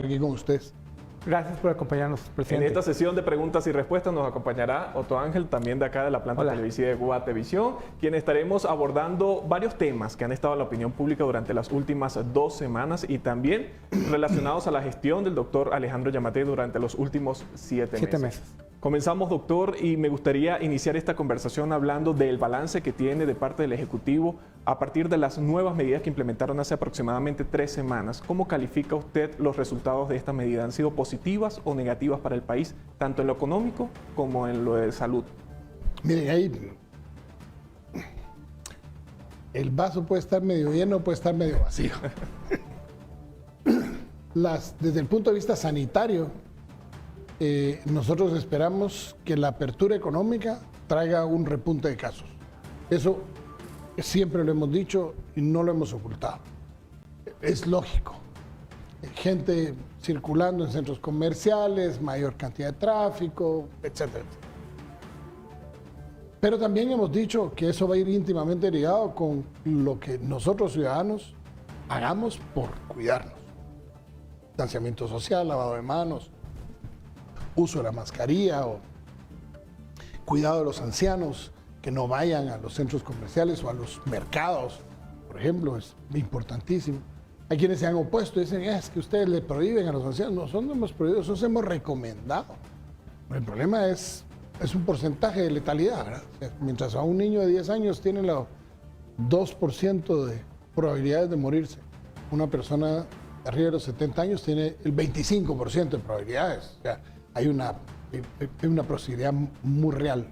aquí con ustedes. Gracias por acompañarnos, presidente. En esta sesión de preguntas y respuestas nos acompañará Otto Ángel, también de acá de la planta televisiva de Guatevisión, quien estaremos abordando varios temas que han estado en la opinión pública durante las últimas 2 semanas y también relacionados a la gestión del doctor Alejandro Giammattei durante los últimos 7 meses. Comenzamos, doctor, y me gustaría iniciar esta conversación hablando del balance que tiene de parte del Ejecutivo a partir de las nuevas medidas que implementaron hace aproximadamente 3 semanas. ¿Cómo califica usted los resultados de esta medida? ¿Han sido positivas o negativas para el país, tanto en lo económico como en lo de salud? Miren, ahí el vaso puede estar medio lleno, puede estar medio vacío. Desde el punto de vista sanitario, nosotros esperamos que la apertura económica traiga un repunte de casos. Eso siempre lo hemos dicho y no lo hemos ocultado. Es lógico. Gente circulando en centros comerciales, mayor cantidad de tráfico, etcétera. Pero también hemos dicho que eso va a ir íntimamente ligado con lo que nosotros ciudadanos hagamos por cuidarnos. Distanciamiento social, lavado de manos, uso de la mascarilla o cuidado de los ancianos, que no vayan a los centros comerciales o a los mercados, por ejemplo, es importantísimo. Hay quienes se han opuesto y dicen, es que ustedes le prohíben a los ancianos. Nosotros no hemos prohibido, nosotros hemos recomendado. El problema es un porcentaje de letalidad, ¿verdad? O sea, mientras a un niño de 10 años tiene el 2% de probabilidades de morirse, una persona arriba de los 70 años tiene el 25% de probabilidades. O sea, hay una posibilidad muy real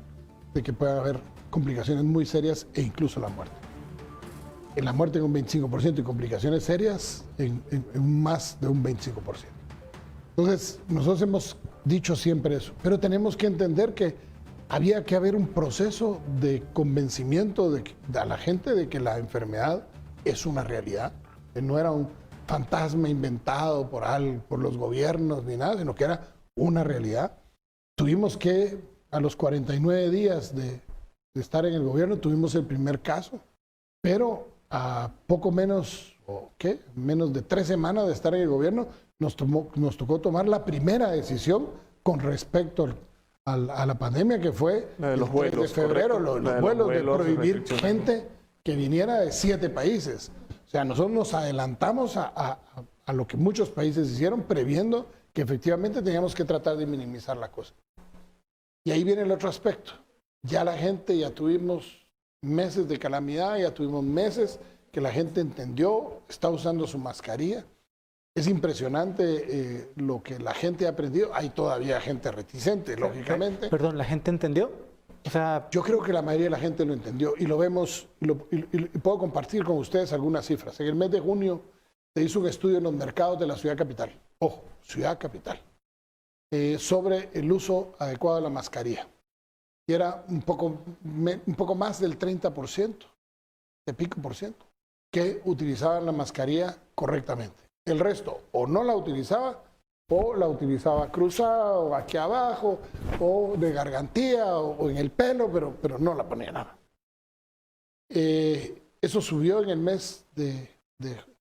de que pueda haber complicaciones muy serias e incluso la muerte. En la muerte en un 25% y complicaciones serias en más de un 25%. Entonces, nosotros hemos dicho siempre eso, pero tenemos que entender que había que haber un proceso de convencimiento a la gente de que la enfermedad es una realidad, que no era un fantasma inventado por los gobiernos ni nada, sino que era una realidad. Tuvimos que, a los 49 días de estar en el gobierno, tuvimos el primer caso, pero a poco menos, menos de 3 semanas de estar en el gobierno, nos tocó tomar la primera decisión con respecto a la pandemia, que fue los vuelos, de febrero, los vuelos de prohibir gente que viniera de 7 países. O sea, nosotros nos adelantamos a lo que muchos países hicieron, previendo que efectivamente teníamos que tratar de minimizar la cosa. Y ahí viene el otro aspecto. Ya la gente, ya tuvimos meses de calamidad, ya tuvimos meses que la gente entendió, está usando su mascarilla. Es impresionante lo que la gente ha aprendido. Hay todavía gente reticente, lógicamente. Perdón, ¿la gente entendió? O sea, yo creo que la mayoría de la gente lo entendió y lo vemos, y puedo compartir con ustedes algunas cifras. En el mes de junio se hizo un estudio en los mercados de la ciudad capital. Ojo, ciudad capital. Sobre el uso adecuado de la mascarilla. Y era un poco más del 30%, de pico por ciento, que utilizaban la mascarilla correctamente. El resto o no la utilizaba cruzada o aquí abajo o de gargantilla o en el pelo, pero no la ponía nada. Eso subió en el mes de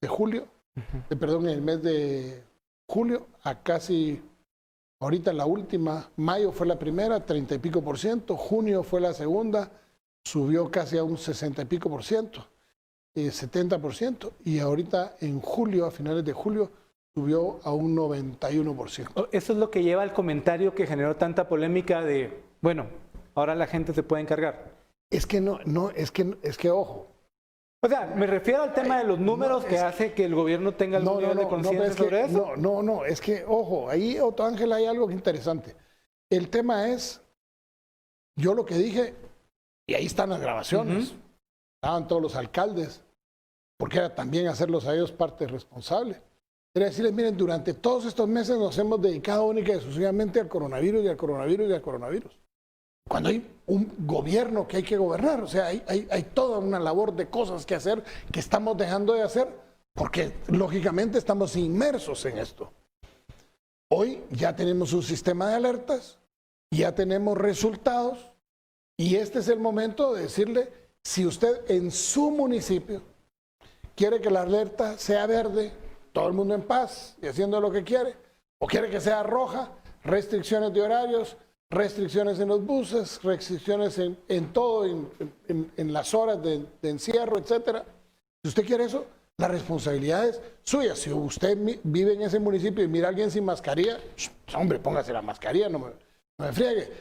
julio, perdón, en el mes de julio a casi, ahorita la última, mayo fue la primera, 30 y pico por ciento, junio fue la segunda, subió casi a un 60 y pico por ciento. 70%, y ahorita en julio, a finales de julio, subió a un 91%. Eso es lo que lleva al comentario que generó tanta polémica de, bueno, ahora la gente se puede encargar. Es que es que ojo. O sea, me refiero al tema de los números que hace que el gobierno tenga algún nivel de conciencia sobre eso. No, es que, ojo, ahí, Otto Ángel, hay algo interesante. El tema es, yo lo que dije, y ahí están las grabaciones, estaban todos los alcaldes, porque era también hacerlos a ellos parte responsable. Era decirles, miren, durante todos estos meses nos hemos dedicado única y exclusivamente al coronavirus y al coronavirus y al coronavirus. Cuando hay un gobierno que hay que gobernar, o sea, hay toda una labor de cosas que hacer que estamos dejando de hacer porque lógicamente estamos inmersos en esto. Hoy ya tenemos un sistema de alertas, ya tenemos resultados y este es el momento de decirle, si usted en su municipio quiere que la alerta sea verde, todo el mundo en paz y haciendo lo que quiere, O quiere que sea roja, restricciones de horarios, restricciones en los buses, restricciones en todo, en las horas de encierro, etcétera. Si usted quiere eso, la responsabilidad es suya. Si usted vive en ese municipio y mira a alguien sin mascarilla, hombre, póngase la mascarilla, no me friegue.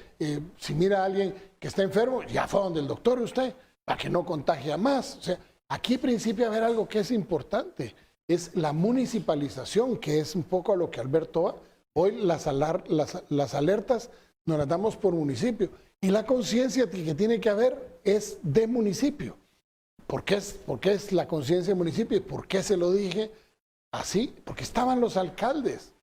Si mira a alguien que está enfermo, ya fue donde el doctor usted, para que no contagie a más. O sea, aquí principio a haber algo que es importante, es la municipalización, que es un poco a lo que Alberto va. Hoy las alertas nos las damos por municipio y la conciencia que tiene que haber es de municipio. ¿Por qué es la conciencia de municipio? ¿Y por qué se lo dije así? Porque estaban los alcaldes.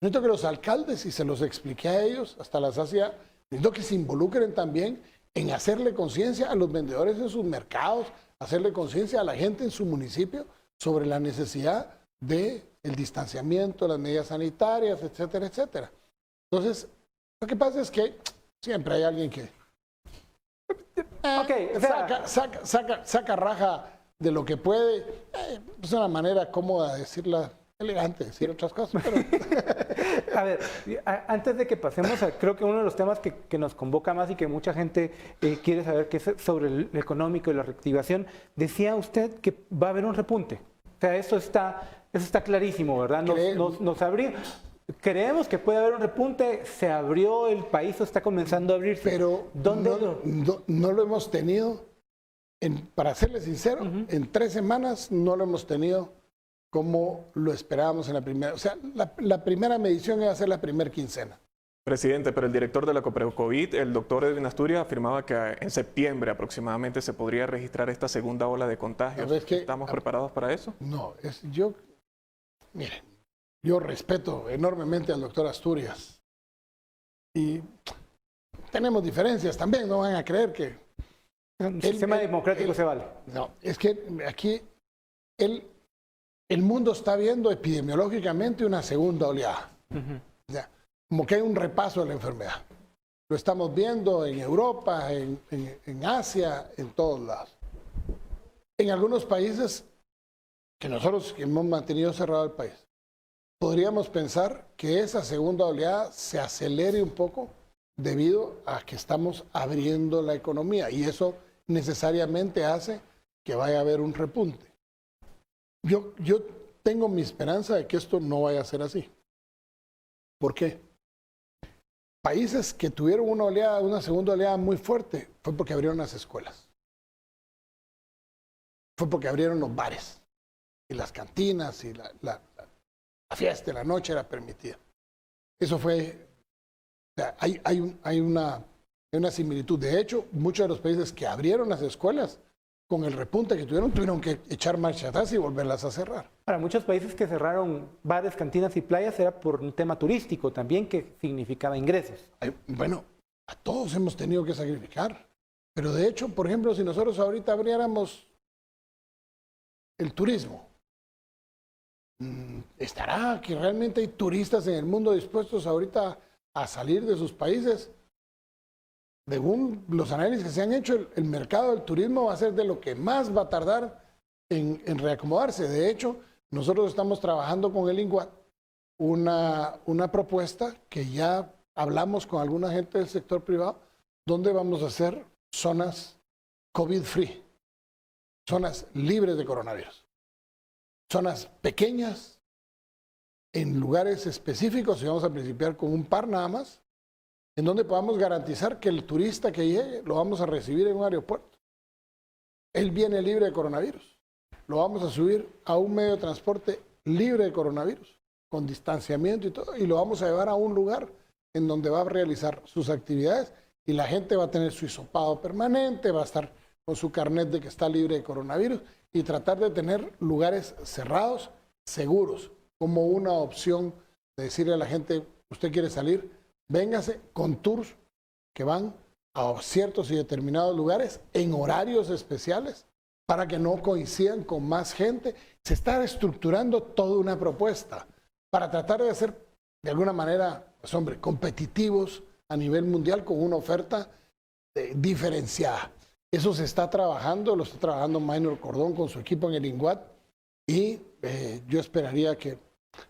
Necesito que los alcaldes, y se los expliqué a ellos hasta la saciedad, necesito que se involucren también en hacerle conciencia a los vendedores en sus mercados, hacerle conciencia a la gente en su municipio sobre la necesidad del distanciamiento, las medidas sanitarias, etcétera, etcétera. Entonces, lo que pasa es que siempre hay alguien que saca raja de lo que puede. Es una manera cómoda de decirla, elegante de decir otras cosas. Pero... A ver, antes de que pasemos, creo que uno de los temas que nos convoca más y que mucha gente quiere saber, que es sobre el económico y la reactivación, decía usted que va a haber un repunte. O sea, eso está clarísimo, ¿verdad? Nos abrió. Creemos que puede haber un repunte, se abrió el país o está comenzando a abrirse. Pero no lo hemos tenido, para serle sincero, en 3 semanas no lo hemos tenido como lo esperábamos en la primera. O sea, la primera medición iba a ser la primera quincena. Presidente, pero el director de la Coprecovid, el doctor Edwin Asturias, afirmaba que en septiembre aproximadamente se podría registrar esta segunda ola de contagios. ¿Estamos preparados para eso? No, miren, yo respeto enormemente al doctor Asturias y tenemos diferencias también, no van a creer que... El sistema democrático se vale. No, es que aquí el mundo está viendo epidemiológicamente una segunda oleada. O sea, como que hay un repaso de la enfermedad. Lo estamos viendo en Europa, en Asia, en todos lados. En algunos países que nosotros hemos mantenido cerrado el país, podríamos pensar que esa segunda oleada se acelere un poco debido a que estamos abriendo la economía y eso necesariamente hace que vaya a haber un repunte. Yo tengo mi esperanza de que esto no vaya a ser así. ¿Por qué? Países que tuvieron una segunda oleada muy fuerte fue porque abrieron las escuelas. Fue porque abrieron los bares y las cantinas y la fiesta en la noche era permitida. Eso fue, o sea, hay una similitud. De hecho, muchos de los países que abrieron las escuelas, con el repunte que tuvieron que echar marcha atrás y volverlas a cerrar. Para muchos países que cerraron bares, cantinas y playas era por un tema turístico también que significaba ingresos. Bueno, a todos hemos tenido que sacrificar. Pero de hecho, por ejemplo, si nosotros ahorita abriéramos el turismo, ¿estará que realmente hay turistas en el mundo dispuestos ahorita a salir de sus países? Según los análisis que se han hecho, el mercado del turismo va a ser de lo que más va a tardar en reacomodarse. De hecho, nosotros estamos trabajando con el INGUAT una propuesta que ya hablamos con alguna gente del sector privado, donde vamos a hacer zonas COVID-free, zonas libres de coronavirus. Zonas pequeñas, en lugares específicos, y vamos a principiar con un par nada más, en donde podamos garantizar que el turista que llegue lo vamos a recibir en un aeropuerto. Él viene libre de coronavirus. Lo vamos a subir a un medio de transporte libre de coronavirus, con distanciamiento y todo, y lo vamos a llevar a un lugar en donde va a realizar sus actividades y la gente va a tener su hisopado permanente, va a estar con su carnet de que está libre de coronavirus y tratar de tener lugares cerrados, seguros, como una opción de decirle a la gente, usted quiere salir, véngase con tours que van a ciertos y determinados lugares en horarios especiales para que no coincidan con más gente. Se está estructurando toda una propuesta para tratar de hacer de alguna manera, pues hombre, competitivos a nivel mundial con una oferta diferenciada. Eso se está trabajando, lo está trabajando Maynor Cordón con su equipo en el INGUAT y yo esperaría que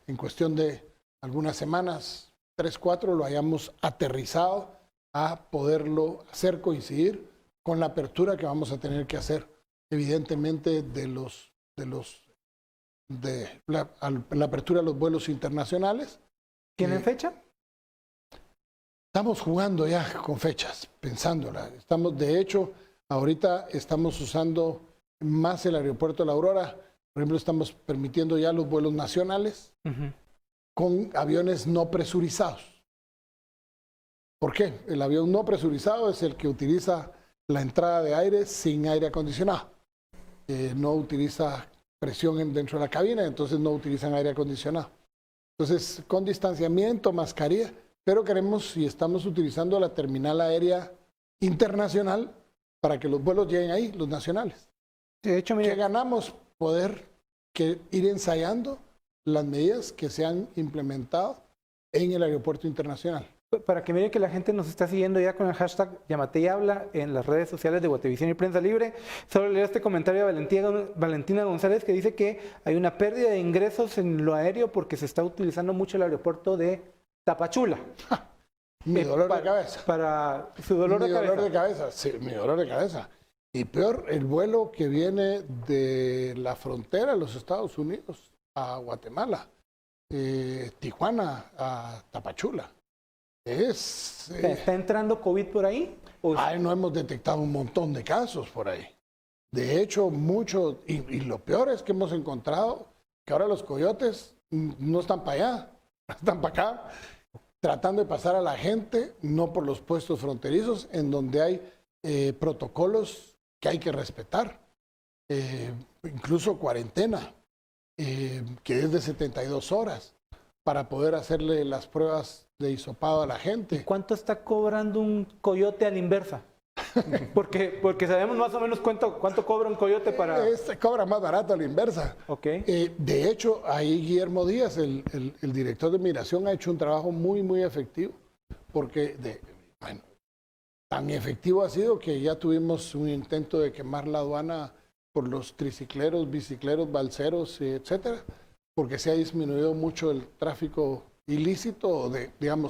en cuestión de algunas semanas, 3, 4, lo hayamos aterrizado a poderlo hacer coincidir con la apertura que vamos a tener que hacer, evidentemente, la apertura de los vuelos internacionales. ¿Tienen fecha? Estamos jugando ya con fechas, pensándola. De hecho, ahorita estamos usando más el aeropuerto de La Aurora. Por ejemplo, estamos permitiendo ya los vuelos nacionales con aviones no presurizados. ¿Por qué? El avión no presurizado es el que utiliza la entrada de aire sin aire acondicionado. No utiliza presión dentro de la cabina, entonces no utilizan aire acondicionado. Entonces, con distanciamiento, mascarilla, pero queremos y estamos utilizando la terminal aérea internacional para que los vuelos lleguen ahí, los nacionales. De hecho, mire, ¿qué ganamos? Poder ir ensayando las medidas que se han implementado en el aeropuerto internacional. Para que mire que la gente nos está siguiendo ya con el hashtag Yamate y Habla en las redes sociales de Guatevisión y Prensa Libre. Solo leer este comentario de Valentina González, que dice que hay una pérdida de ingresos en lo aéreo porque se está utilizando mucho el aeropuerto de Tapachula. Mi dolor de cabeza. Para su dolor de cabeza. Mi dolor de cabeza, sí, mi dolor de cabeza. Y peor, el vuelo que viene de la frontera de los Estados Unidos a Guatemala, Tijuana a Tapachula. ¿Está entrando COVID por ahí? No hemos detectado un montón de casos por ahí. De hecho, muchos, y lo peor es que hemos encontrado que ahora los coyotes no están para allá, están para acá, tratando de pasar a la gente, no por los puestos fronterizos, en donde hay protocolos que hay que respetar, incluso cuarentena, que es de 72 horas, para poder hacerle las pruebas de hisopado a la gente. ¿Y cuánto está cobrando un coyote a la inversa? Porque sabemos más o menos cuánto cobra un coyote para... Cobra más barato a la inversa. Okay. De hecho, ahí Guillermo Díaz, el director de migración, ha hecho un trabajo muy, muy efectivo, porque tan efectivo ha sido que ya tuvimos un intento de quemar la aduana por los tricicleros, bicicleros, balseros, etcétera, porque se ha disminuido mucho el tráfico ilícito, no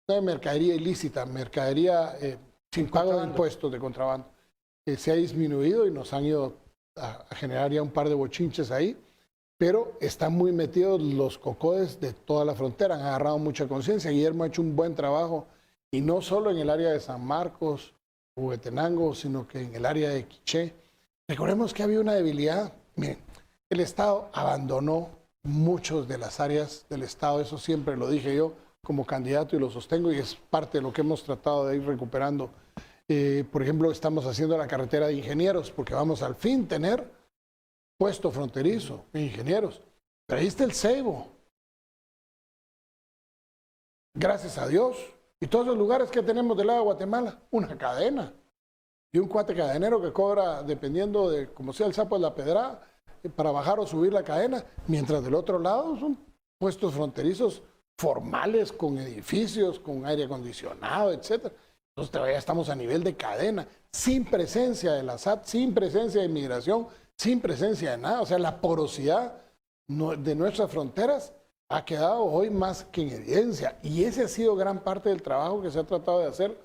de mercadería ilícita, mercadería sin pago de impuestos de contrabando. Se ha disminuido y nos han ido a generar ya un par de bochinches ahí, pero están muy metidos los cocodes de toda la frontera, han agarrado mucha conciencia. Guillermo ha hecho un buen trabajo, y no solo en el área de San Marcos, Huehuetenango, sino que en el área de Quiché. Recordemos que había una debilidad. Miren, el Estado abandonó muchas de las áreas del Estado, eso siempre lo dije yo como candidato y lo sostengo, y es parte de lo que hemos tratado de ir recuperando. Por ejemplo, estamos haciendo la carretera de ingenieros, porque vamos al fin tener puesto fronterizo de ingenieros. Pero ahí está el Ceibo. Gracias a Dios. Y todos los lugares que tenemos del lado de Guatemala, una cadena. Y un cuate cadenero que cobra, dependiendo de cómo sea el sapo de la pedrada, para bajar o subir la cadena, mientras del otro lado son puestos fronterizos formales, con edificios, con aire acondicionado, etc. Entonces todavía estamos a nivel de cadena, sin presencia de la SAT, sin presencia de inmigración, sin presencia de nada. O sea, la porosidad de nuestras fronteras ha quedado hoy más que en evidencia. Y ese ha sido gran parte del trabajo que se ha tratado de hacer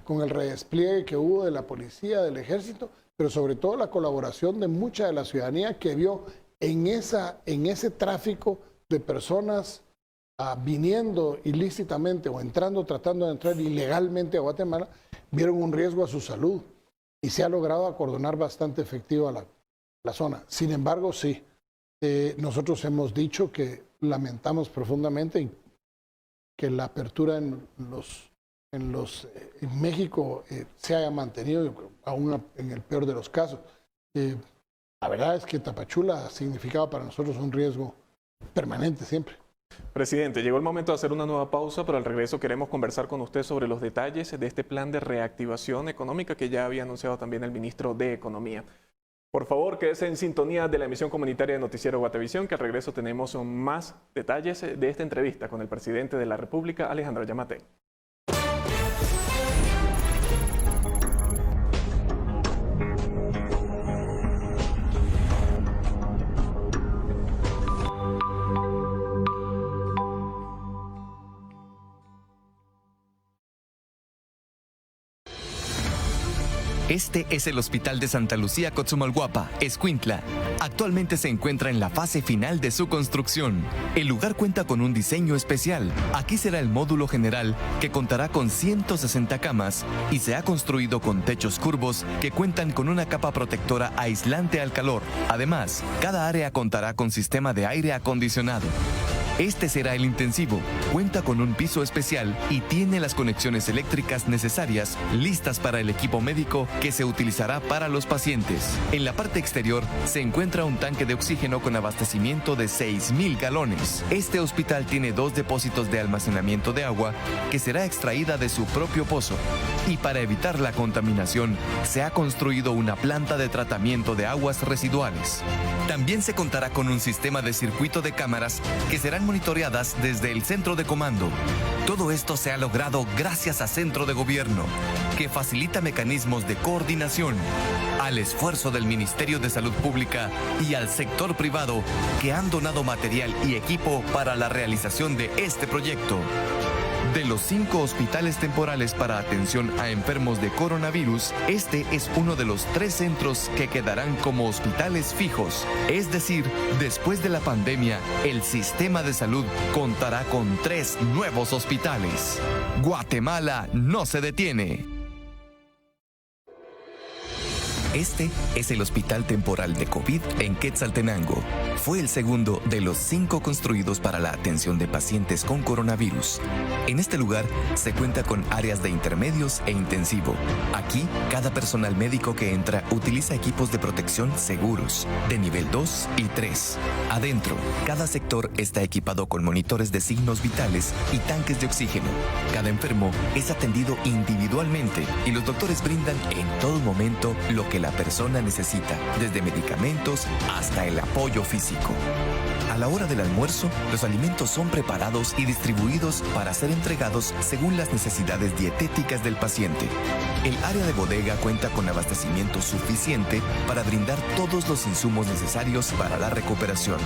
con el redespliegue que hubo de la policía, del ejército, pero sobre todo la colaboración de mucha de la ciudadanía que vio en ese tráfico de personas viniendo ilícitamente o entrando, tratando de entrar ilegalmente a Guatemala, vieron un riesgo a su salud y se ha logrado acordonar bastante efectiva la zona. Sin embargo, sí, nosotros hemos dicho que lamentamos profundamente que la apertura en México se haya mantenido, aún en el peor de los casos. La verdad es que Tapachula significaba para nosotros un riesgo permanente siempre. Presidente, llegó el momento de hacer una nueva pausa, pero al regreso queremos conversar con usted sobre los detalles de este plan de reactivación económica que ya había anunciado también el ministro de Economía. Por favor, quédese en sintonía de la emisión comunitaria de Noticiero Guatevisión, que al regreso tenemos más detalles de esta entrevista con el presidente de la República, Alejandro Yamatei. Este es el Hospital de Santa Lucía Cochumalguapa, Escuintla. Actualmente se encuentra en la fase final de su construcción. El lugar cuenta con un diseño especial. Aquí será el módulo general, que contará con 160 camas y se ha construido con techos curvos que cuentan con una capa protectora aislante al calor. Además, cada área contará con sistema de aire acondicionado. Este será el intensivo, cuenta con un piso especial y tiene las conexiones eléctricas necesarias listas para el equipo médico que se utilizará para los pacientes. En la parte exterior se encuentra un tanque de oxígeno con abastecimiento de 6.000 galones. Este hospital tiene 2 depósitos de almacenamiento de agua que será extraída de su propio pozo. Y para evitar la contaminación, se ha construido una planta de tratamiento de aguas residuales. También se contará con un sistema de circuito de cámaras que serán monitoreadas desde el centro de comando. Todo esto se ha logrado gracias a Centro de Gobierno, que facilita mecanismos de coordinación, al esfuerzo del Ministerio de Salud Pública y al sector privado, que han donado material y equipo para la realización de este proyecto. De los 5 hospitales temporales para atención a enfermos de coronavirus, este es uno de los 3 centros que quedarán como hospitales fijos. Es decir, después de la pandemia, el sistema de salud contará con 3 nuevos hospitales. Guatemala no se detiene. Este es el Hospital Temporal de COVID en Quetzaltenango. Fue el segundo de los 5 construidos para la atención de pacientes con coronavirus. En este lugar se cuenta con áreas de intermedios e intensivo. Aquí, cada personal médico que entra utiliza equipos de protección seguros, de nivel 2 y 3. Adentro, cada sector está equipado con monitores de signos vitales y tanques de oxígeno. Cada enfermo es atendido individualmente y los doctores brindan en todo momento lo que la persona necesita, desde medicamentos hasta el apoyo físico. A la hora del almuerzo, los alimentos son preparados y distribuidos para ser entregados según las necesidades dietéticas del paciente. El área de bodega cuenta con abastecimiento suficiente para brindar todos los insumos necesarios para la recuperación.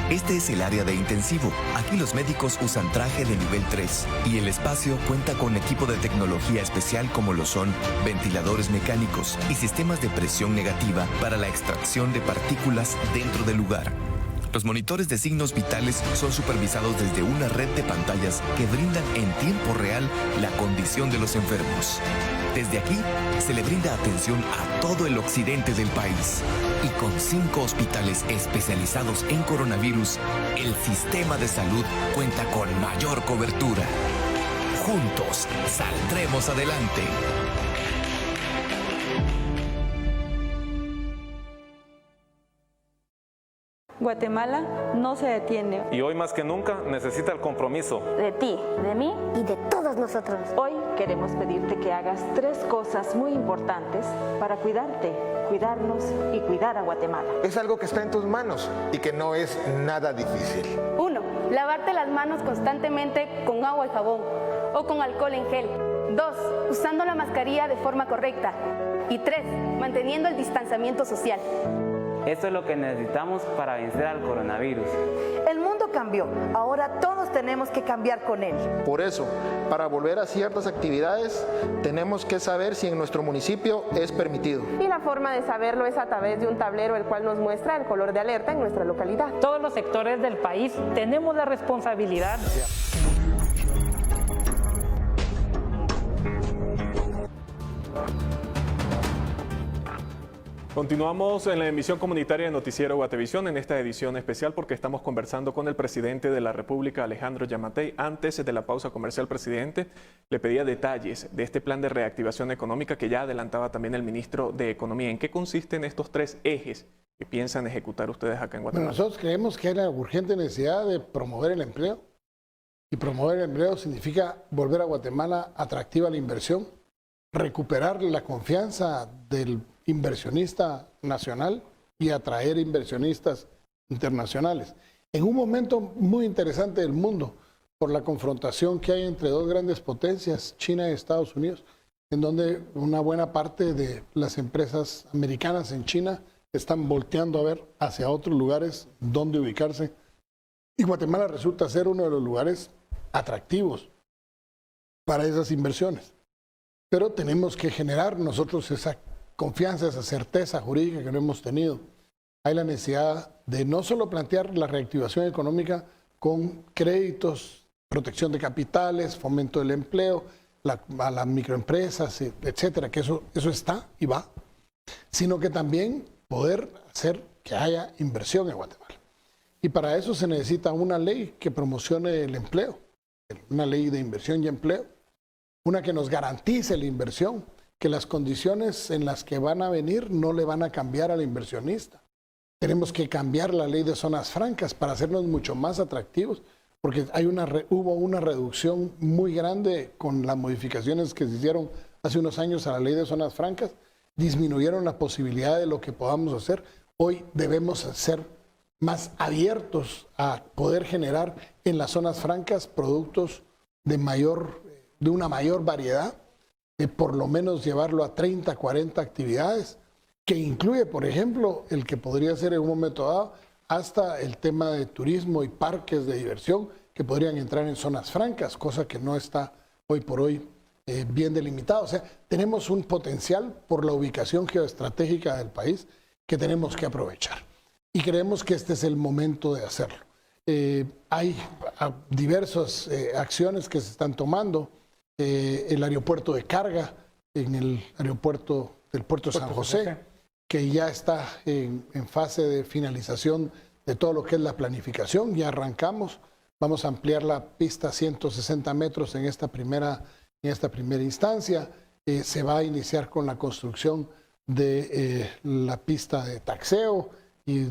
Este es el área de intensivo. Aquí los médicos usan traje de nivel 3 y el espacio cuenta con equipo de tecnología especial como lo son ventiladores mecánicos y sistemas de presión negativa para la extracción de partículas dentro del lugar. Los monitores de signos vitales son supervisados desde una red de pantallas que brindan en tiempo real la condición de los enfermos. Desde aquí se le brinda atención a todo el occidente del país. Y con 5 hospitales especializados en coronavirus, el sistema de salud cuenta con mayor cobertura. Juntos saldremos adelante. Guatemala no se detiene. Y hoy más que nunca necesita el compromiso de ti, de mí y de todos nosotros. Hoy queremos pedirte que hagas 3 cosas muy importantes para cuidarte, cuidarnos y cuidar a Guatemala. Es algo que está en tus manos y que no es nada difícil. 1. Lavarte las manos constantemente con agua y jabón o con alcohol en gel. 2. Usando la mascarilla de forma correcta. Y 3. Manteniendo el distanciamiento social. Esto es lo que necesitamos para vencer al coronavirus. El mundo cambió, ahora todos tenemos que cambiar con él. Por eso, para volver a ciertas actividades, tenemos que saber si en nuestro municipio es permitido. Y la forma de saberlo es a través de un tablero el cual nos muestra el color de alerta en nuestra localidad. Todos los sectores del país tenemos la responsabilidad. Continuamos en la emisión comunitaria de Noticiero Guatevisión en esta edición especial porque estamos conversando con el presidente de la República, Alejandro Yamatei. Antes de la pausa comercial, presidente, le pedía detalles de este plan de reactivación económica que ya adelantaba también el ministro de Economía. ¿En qué consisten estos 3 ejes que piensan ejecutar ustedes acá en Guatemala? Bueno, nosotros creemos que hay la urgente necesidad de promover el empleo. Y promover el empleo significa volver a Guatemala atractiva a la inversión, recuperar la confianza del inversionista nacional y atraer inversionistas internacionales. En un momento muy interesante del mundo, por la confrontación que hay entre 2 grandes potencias, China y Estados Unidos, en donde una buena parte de las empresas americanas en China están volteando a ver hacia otros lugares donde ubicarse. Y Guatemala resulta ser uno de los lugares atractivos para esas inversiones. Pero tenemos que generar nosotros esa confianza, esa certeza jurídica que no hemos tenido. Hay la necesidad de no solo plantear la reactivación económica con créditos, protección de capitales, fomento del empleo, a las microempresas, etcétera, que eso está y va, sino que también poder hacer que haya inversión en Guatemala. Y para eso se necesita una ley que promocione el empleo, una ley de inversión y empleo, una que nos garantice la inversión, que las condiciones en las que van a venir no le van a cambiar al inversionista. Tenemos que cambiar la ley de zonas francas para hacernos mucho más atractivos, porque hubo una reducción muy grande con las modificaciones que se hicieron hace unos años a la ley de zonas francas, disminuyeron la posibilidad de lo que podamos hacer. Hoy debemos ser más abiertos a poder generar en las zonas francas productos de una mayor variedad, por lo menos llevarlo a 30, 40 actividades, que incluye, por ejemplo, el que podría ser en un momento dado hasta el tema de turismo y parques de diversión que podrían entrar en zonas francas, cosa que no está hoy por hoy bien delimitado. O sea, tenemos un potencial por la ubicación geoestratégica del país que tenemos que aprovechar. Y creemos que este es el momento de hacerlo. Hay diversas acciones que se están tomando. El aeropuerto de carga, en el aeropuerto del Puerto de San José, que ya está en fase de finalización de todo lo que es la planificación. Ya arrancamos. Vamos a ampliar la pista a 160 metros en esta primera instancia. Se va a iniciar con la construcción de la pista de taxeo y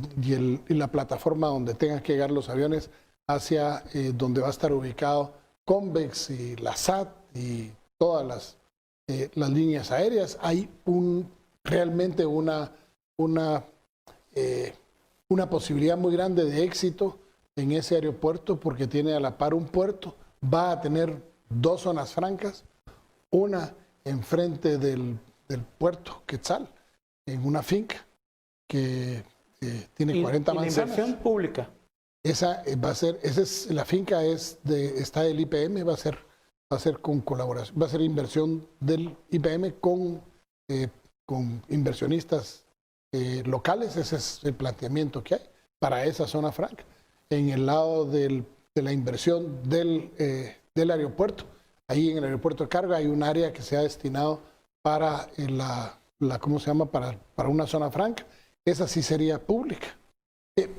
la plataforma donde tengan que llegar los aviones hacia donde va a estar ubicado Convex y la SAT y todas las líneas aéreas. Hay realmente una posibilidad muy grande de éxito en ese aeropuerto porque tiene a la par un puerto, va a tener 2 zonas francas, una enfrente del puerto Quetzal, en una finca que tiene 40 manzanas. ¿Y la inversión pública? La finca está del IPM, va a ser con colaboración, va a ser inversión del IPM con inversionistas locales. Ese es el planteamiento que hay para esa zona franca. En el lado de la inversión del aeropuerto, ahí en el aeropuerto de carga hay un área que se ha destinado para ¿cómo se llama? Para una zona franca. Esa sí sería pública.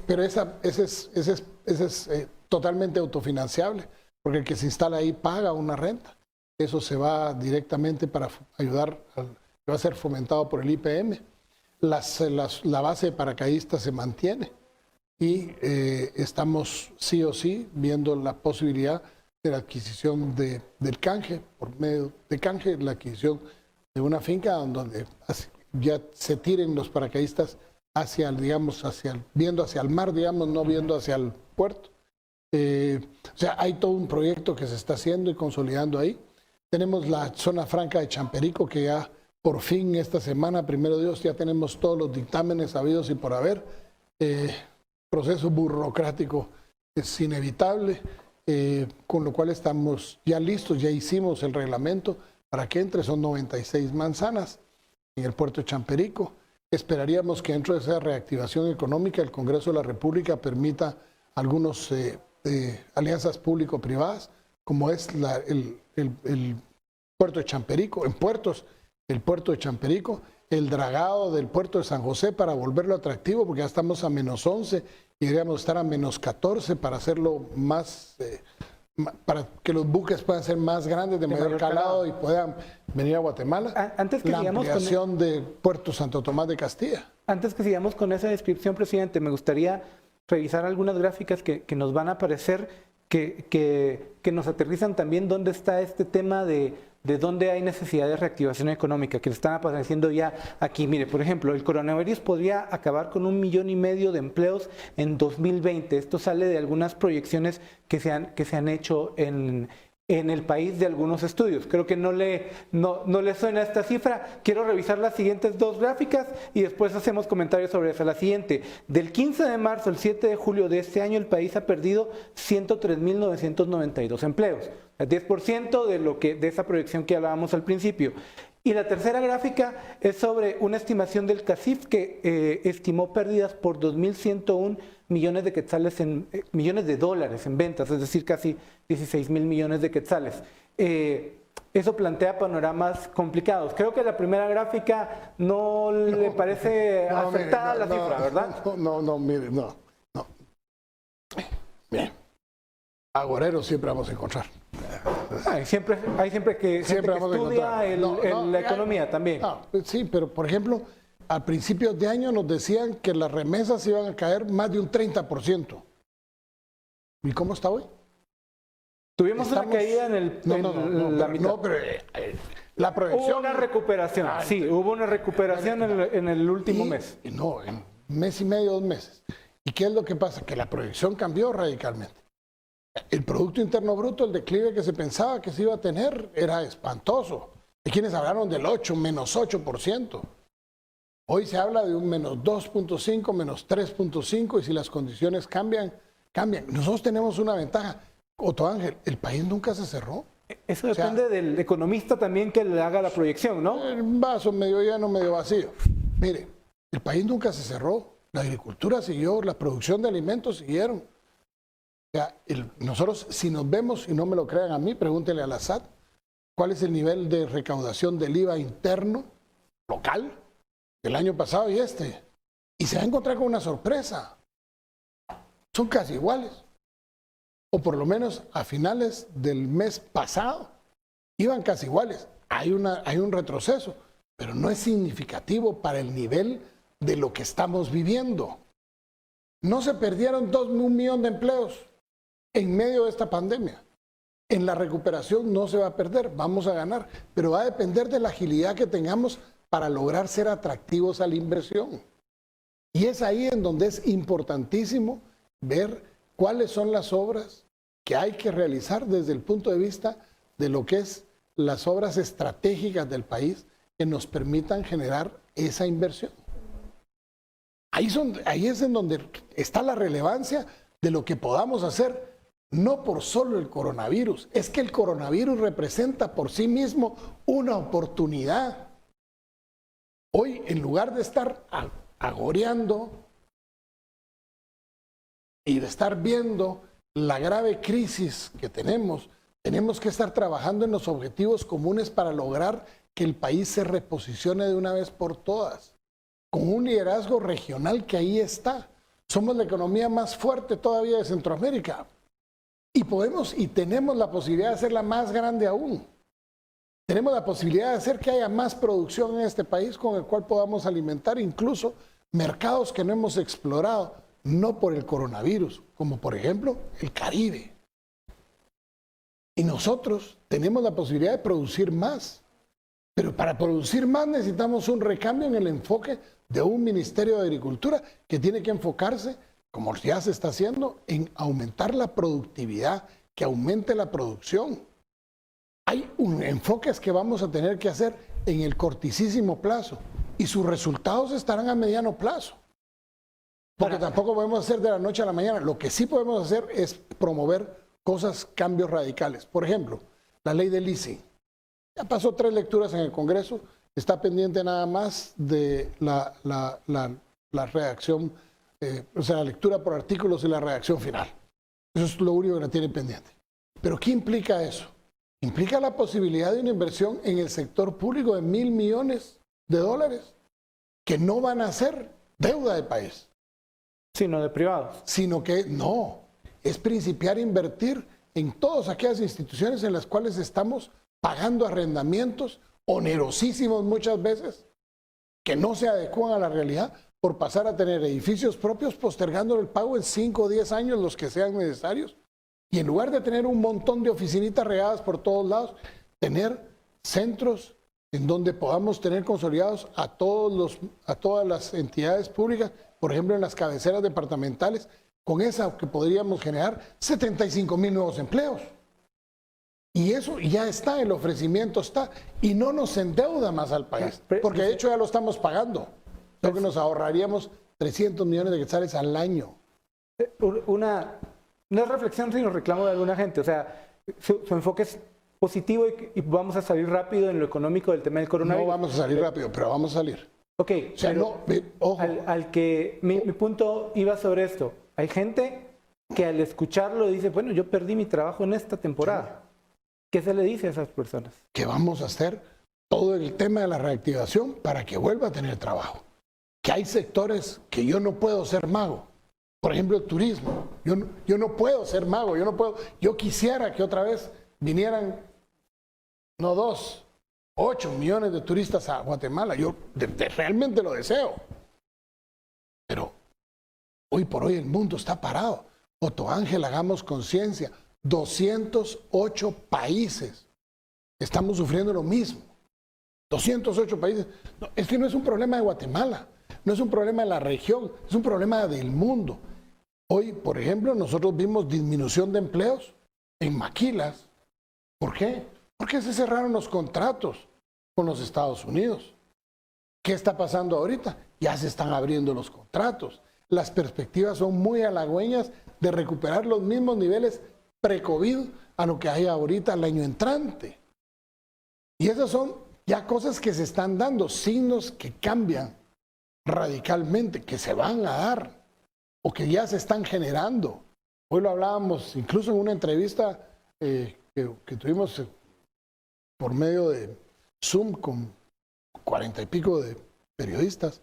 Pero esa es totalmente autofinanciable, porque el que se instala ahí paga una renta. Eso se va directamente para ayudar, va a ser fomentado por el IPM. La base de paracaidistas se mantiene y estamos sí o sí viendo la posibilidad de la adquisición del canje, por medio de canje, la adquisición de una finca donde ya se tiren los paracaidistas viendo hacia el mar, digamos, no viendo hacia el puerto. O sea, hay todo un proyecto que se está haciendo y consolidando ahí. Tenemos la zona franca de Champerico, que ya por fin esta semana, primero Dios, ya tenemos todos los dictámenes habidos y por haber. Proceso burocrático es inevitable, con lo cual estamos ya listos, ya hicimos el reglamento para que entre, son 96 manzanas en el puerto de Champerico. Esperaríamos que dentro de esa reactivación económica el Congreso de la República permita algunas alianzas público-privadas, como es el puerto de Champerico, en puertos, el puerto de Champerico, el dragado del puerto de San José para volverlo atractivo, porque ya estamos a -11 y deberíamos estar a -14 para hacerlo más, para que los buques puedan ser más grandes, de mayor calado y puedan venir a Guatemala. Antes que la ampliación de Puerto Santo Tomás de Castilla. Antes que sigamos con esa descripción, presidente, me gustaría revisar algunas gráficas que nos van a aparecer, que nos aterrizan también dónde está este tema de dónde hay necesidad de reactivación económica, que le están apareciendo ya aquí. Mire, por ejemplo, el coronavirus podría acabar con 1,5 millones de empleos en 2020. Esto sale de algunas proyecciones que se han hecho en el país de algunos estudios. Creo que no le suena esta cifra. Quiero revisar las siguientes 2 gráficas y después hacemos comentarios sobre esa. La siguiente, del 15 de marzo al 7 de julio de este año, el país ha perdido 103.992 empleos. El 10% de esa proyección que hablábamos al principio. Y la tercera gráfica es sobre una estimación del CACIF que estimó pérdidas por 2.101 millones de quetzales millones de dólares en ventas, es decir, casi 16.000 millones de quetzales. Eso plantea panoramas complicados. Creo que la primera gráfica no le parece acertada la cifra, ¿verdad? Mire, no. Bien. Agoreros siempre vamos a encontrar. Hay siempre que estudia la economía también. Sí, pero por ejemplo, al principio de año nos decían que las remesas iban a caer más de un 30%. ¿Y cómo está hoy? Tuvimos una caída en la mitad. No, pero la proyección... Hubo una recuperación, sí, hubo una recuperación en el último mes. No, en mes y medio, 2 meses. ¿Y qué es lo que pasa? Que la proyección cambió radicalmente. El Producto Interno Bruto, el declive que se pensaba que se iba a tener, era espantoso. Hay quienes hablaron del 8, menos 8%. Hoy se habla de un menos 2.5, menos 3.5, y si las condiciones cambian, cambian. Nosotros tenemos una ventaja. Otto Ángel, el país nunca se cerró. Eso depende del economista también que le haga la proyección, ¿no? El vaso medio lleno, medio vacío. Mire, el país nunca se cerró. La agricultura siguió, la producción de alimentos siguieron. O sea, nosotros, si nos vemos, y no me lo crean a mí, pregúntenle a la SAT, ¿cuál es el nivel de recaudación del IVA interno local del año pasado y este? Y se va a encontrar con una sorpresa. Son casi iguales. O por lo menos a finales del mes pasado iban casi iguales. Hay un retroceso, pero no es significativo para el nivel de lo que estamos viviendo. No se perdieron 1 millón de empleos en medio de esta pandemia. En la recuperación no se va a perder, vamos a ganar, pero va a depender de la agilidad que tengamos para lograr ser atractivos a la inversión. Y es ahí en donde es importantísimo ver cuáles son las obras que hay que realizar desde el punto de vista de lo que es las obras estratégicas del país que nos permitan generar esa inversión. Ahí es en donde está la relevancia de lo que podamos hacer, no por solo el coronavirus, es que el coronavirus representa por sí mismo una oportunidad. Hoy, en lugar de estar agoreando y de estar viendo la grave crisis que tenemos que estar trabajando en los objetivos comunes para lograr que el país se reposicione de una vez por todas, con un liderazgo regional que ahí está. Somos la economía más fuerte todavía de Centroamérica y tenemos la posibilidad de hacerla más grande aún. Tenemos la posibilidad de hacer que haya más producción en este país con el cual podamos alimentar incluso mercados que no hemos explorado, no por el coronavirus, como por ejemplo el Caribe. Y nosotros tenemos la posibilidad de producir más, pero para producir más necesitamos un recambio en el enfoque de un Ministerio de Agricultura que tiene que enfocarse, como ya se está haciendo, en aumentar la productividad, que aumente la producción. Hay enfoques que vamos a tener que hacer en el cortísimo plazo y sus resultados estarán a mediano plazo. Porque tampoco podemos hacer de la noche a la mañana. Lo que sí podemos hacer es promover cambios radicales. Por ejemplo, la ley del leasing. Ya pasó 3 lecturas en el Congreso, está pendiente nada más de la redacción, la lectura por artículos y la redacción final. Eso es lo único que la tiene pendiente. Pero ¿qué implica eso? Implica la posibilidad de una inversión en el sector público de $1.000 millones que no van a ser deuda del país. Sino de privados. Sino que no, es principiar a invertir en todas aquellas instituciones en las cuales estamos pagando arrendamientos onerosísimos muchas veces, que no se adecúan a la realidad, por pasar a tener edificios propios, postergando el pago en 5 o 10 años, los que sean necesarios. Y en lugar de tener un montón de oficinitas regadas por todos lados, tener centros en donde podamos tener consolidados a todas las entidades públicas, por ejemplo en las cabeceras departamentales, con esa que podríamos generar 75,000 nuevos empleos. Y eso ya está, el ofrecimiento está, y no nos endeuda más al país, porque de hecho ya lo estamos pagando. Creo que nos ahorraríamos 300 millones de quetzales al año. No es reflexión, sino reclamo de alguna gente. O sea, su enfoque es positivo y vamos a salir rápido en lo económico del tema del coronavirus. No vamos a salir rápido, pero vamos a salir. Ok, o sea, ojo. Mi punto iba sobre esto. Hay gente que al escucharlo dice, bueno, yo perdí mi trabajo en esta temporada. ¿Qué se le dice a esas personas? Que vamos a hacer todo el tema de la reactivación para que vuelva a tener trabajo. Que hay sectores que yo no puedo ser mago. Por ejemplo, el turismo. Yo no puedo ser mago, yo quisiera que otra vez vinieran, no 2, 8 millones de turistas a Guatemala. Yo realmente lo deseo. Pero hoy por hoy el mundo está parado. Otto Ángel, hagamos conciencia. 208 países estamos sufriendo lo mismo. 208 países. No, es que no es un problema de Guatemala, no es un problema de la región, es un problema del mundo. Hoy, por ejemplo, nosotros vimos disminución de empleos en maquilas. ¿Por qué? Porque se cerraron los contratos con los Estados Unidos. ¿Qué está pasando ahorita? Ya se están abriendo los contratos. Las perspectivas son muy halagüeñas de recuperar los mismos niveles pre-COVID a lo que hay ahorita el año entrante. Y esas son ya cosas que se están dando, signos que cambian radicalmente, que se van a dar o que ya se están generando. Hoy lo hablábamos incluso en una entrevista que tuvimos por medio de Zoom con 40 y pico de periodistas.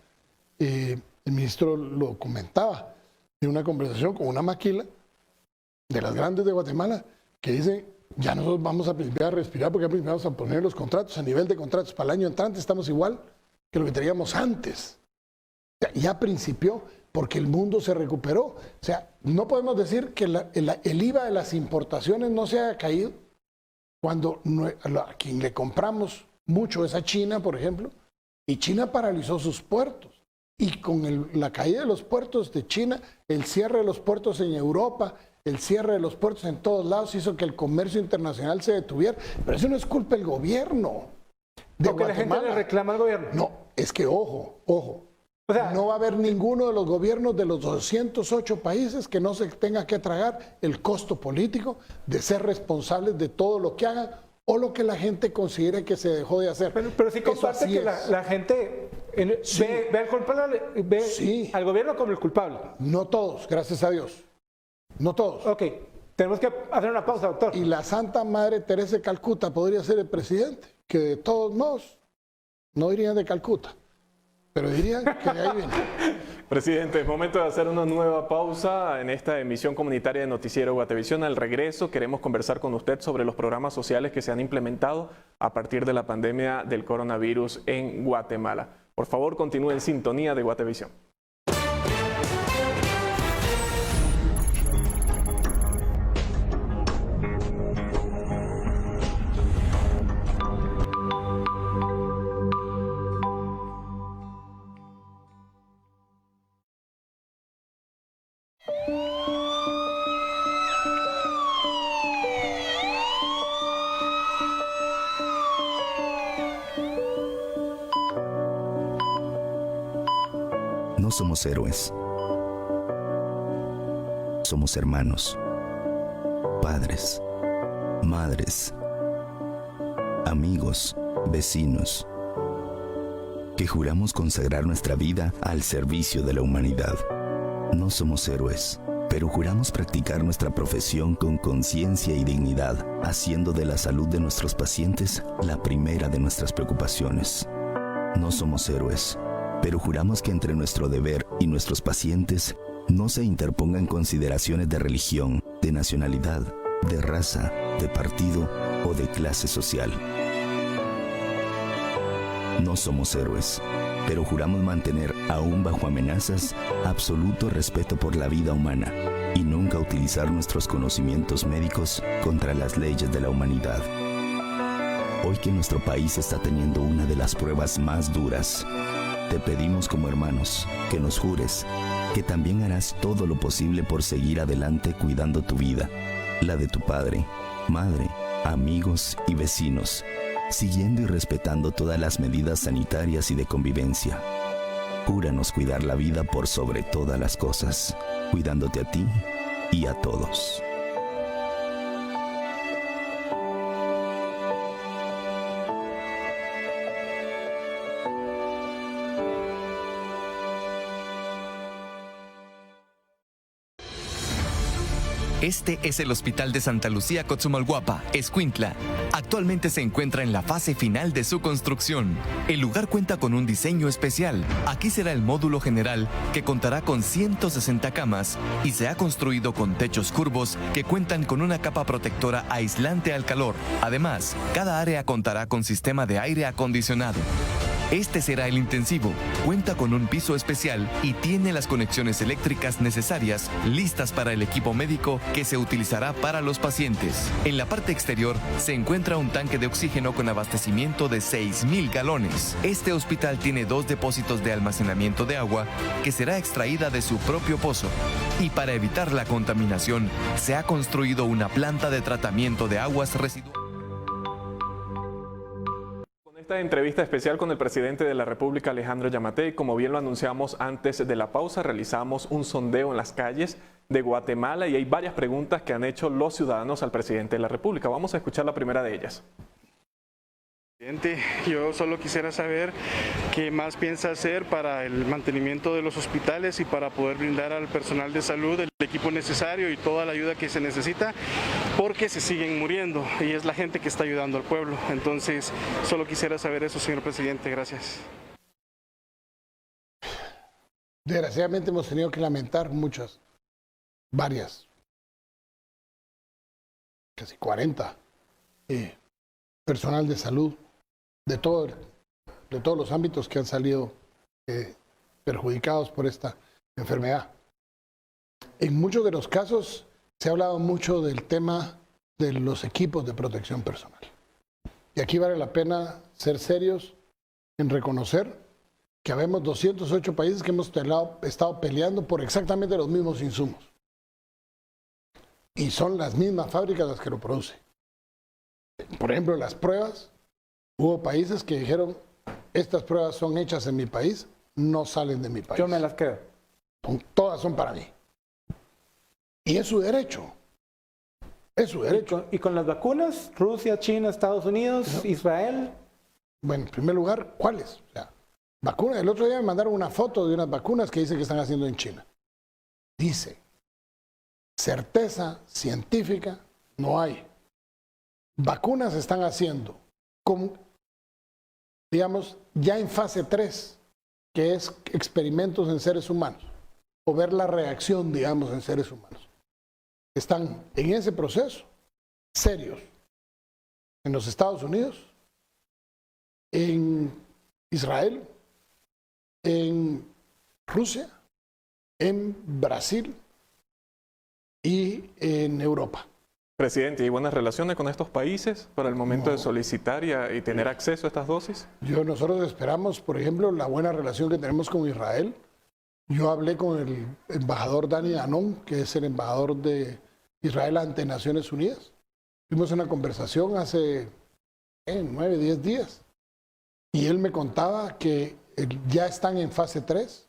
El ministro lo comentaba en una conversación con una maquila de las grandes de Guatemala que dice, ya nosotros vamos a principiar a respirar porque ya vamos a poner los contratos, a nivel de contratos para el año entrante estamos igual que lo que teníamos antes. O sea, ya principió porque el mundo se recuperó. O sea, no podemos decir que el IVA de las importaciones no se haya caído cuando a quien le compramos mucho es a China, por ejemplo, y China paralizó sus puertos. Y con la caída de los puertos de China, el cierre de los puertos en Europa, el cierre de los puertos en todos lados hizo que el comercio internacional se detuviera. Pero eso no es culpa del gobierno de Guatemala. La gente le reclama al gobierno. No, es que ojo. O sea, no va a haber ninguno de los gobiernos de los 208 países que no se tenga que tragar el costo político de ser responsables de todo lo que hagan o lo que la gente considere que se dejó de hacer. Pero sí comparte que la gente ve al culpable, ve al gobierno como el culpable. No todos, gracias a Dios. No todos. Ok, tenemos que hacer una pausa, doctor. Y la Santa Madre Teresa de Calcuta podría ser el presidente, que de todos modos no dirían de Calcuta, pero dirían que de ahí viene. Presidente, es momento de hacer una nueva pausa en esta emisión comunitaria de Noticiero Guatevisión. Al regreso queremos conversar con usted sobre los programas sociales que se han implementado a partir de la pandemia del coronavirus en Guatemala. Por favor, continúe en sintonía de Guatevisión. No somos héroes. Somos hermanos, padres, madres, amigos, vecinos, que juramos consagrar nuestra vida al servicio de la humanidad. No somos héroes, pero juramos practicar nuestra profesión con conciencia y dignidad, haciendo de la salud de nuestros pacientes la primera de nuestras preocupaciones. No somos héroes, pero juramos que entre nuestro deber y nuestros pacientes no se interpongan consideraciones de religión, de nacionalidad, de raza, de partido o de clase social. No somos héroes, pero juramos mantener, aún bajo amenazas, absoluto respeto por la vida humana y nunca utilizar nuestros conocimientos médicos contra las leyes de la humanidad. Hoy que nuestro país está teniendo una de las pruebas más duras, te pedimos como hermanos que nos jures que también harás todo lo posible por seguir adelante cuidando tu vida, la de tu padre, madre, amigos y vecinos, siguiendo y respetando todas las medidas sanitarias y de convivencia. Júranos cuidar la vida por sobre todas las cosas, cuidándote a ti y a todos. Este es el Hospital de Santa Lucía Cochumalguapa, Escuintla. Actualmente se encuentra en la fase final de su construcción. El lugar cuenta con un diseño especial. Aquí será el módulo general, que contará con 160 camas y se ha construido con techos curvos que cuentan con una capa protectora aislante al calor. Además, cada área contará con sistema de aire acondicionado. Este será el intensivo, cuenta con un piso especial y tiene las conexiones eléctricas necesarias listas para el equipo médico que se utilizará para los pacientes. En la parte exterior se encuentra un tanque de oxígeno con abastecimiento de 6,000 galones. Este hospital tiene 2 depósitos de almacenamiento de agua que será extraída de su propio pozo. Y para evitar la contaminación, se ha construido una planta de tratamiento de aguas residuales. Esta entrevista especial con el presidente de la República, Alejandro Yamatei, como bien lo anunciamos antes de la pausa, realizamos un sondeo en las calles de Guatemala y hay varias preguntas que han hecho los ciudadanos al presidente de la República. Vamos a escuchar la primera de ellas. Presidente, yo solo quisiera saber qué más piensa hacer para el mantenimiento de los hospitales y para poder brindar al personal de salud el equipo necesario y toda la ayuda que se necesita, porque se siguen muriendo y es la gente que está ayudando al pueblo. Entonces, solo quisiera saber eso, señor presidente. Gracias. Desgraciadamente hemos tenido que lamentar varias, casi 40 personal de salud de todos los ámbitos que han salido perjudicados por esta enfermedad. En muchos de los casos se ha hablado mucho del tema de los equipos de protección personal. Y aquí vale la pena ser serios en reconocer que habemos 208 países que hemos estado peleando por exactamente los mismos insumos. Y son las mismas fábricas las que lo producen. Por ejemplo, las pruebas, hubo países que dijeron, estas pruebas son hechas en mi país, no salen de mi país. Yo me las quedo. Todas son para mí. Y es su derecho. Es su derecho. ¿Y con las vacunas? Rusia, China, Estados Unidos, Israel. Bueno, en primer lugar, ¿cuáles? O sea, vacunas. El otro día me mandaron una foto de unas vacunas que dice que están haciendo en China. Dice, certeza científica no hay. Vacunas se están haciendo con, digamos, ya en fase 3, que es experimentos en seres humanos, o ver la reacción, digamos, en seres humanos. Están en ese proceso, serios, en los Estados Unidos, en Israel, en Rusia, en Brasil y en Europa. Presidente, ¿hay buenas relaciones con estos países para el momento de solicitar y tener acceso a estas dosis? Nosotros esperamos, por ejemplo, la buena relación que tenemos con Israel. Yo hablé con el embajador Dani Danon, que es el embajador de Israel ante Naciones Unidas. Tuvimos una conversación hace 9, 10 días. Y él me contaba que ya están en fase 3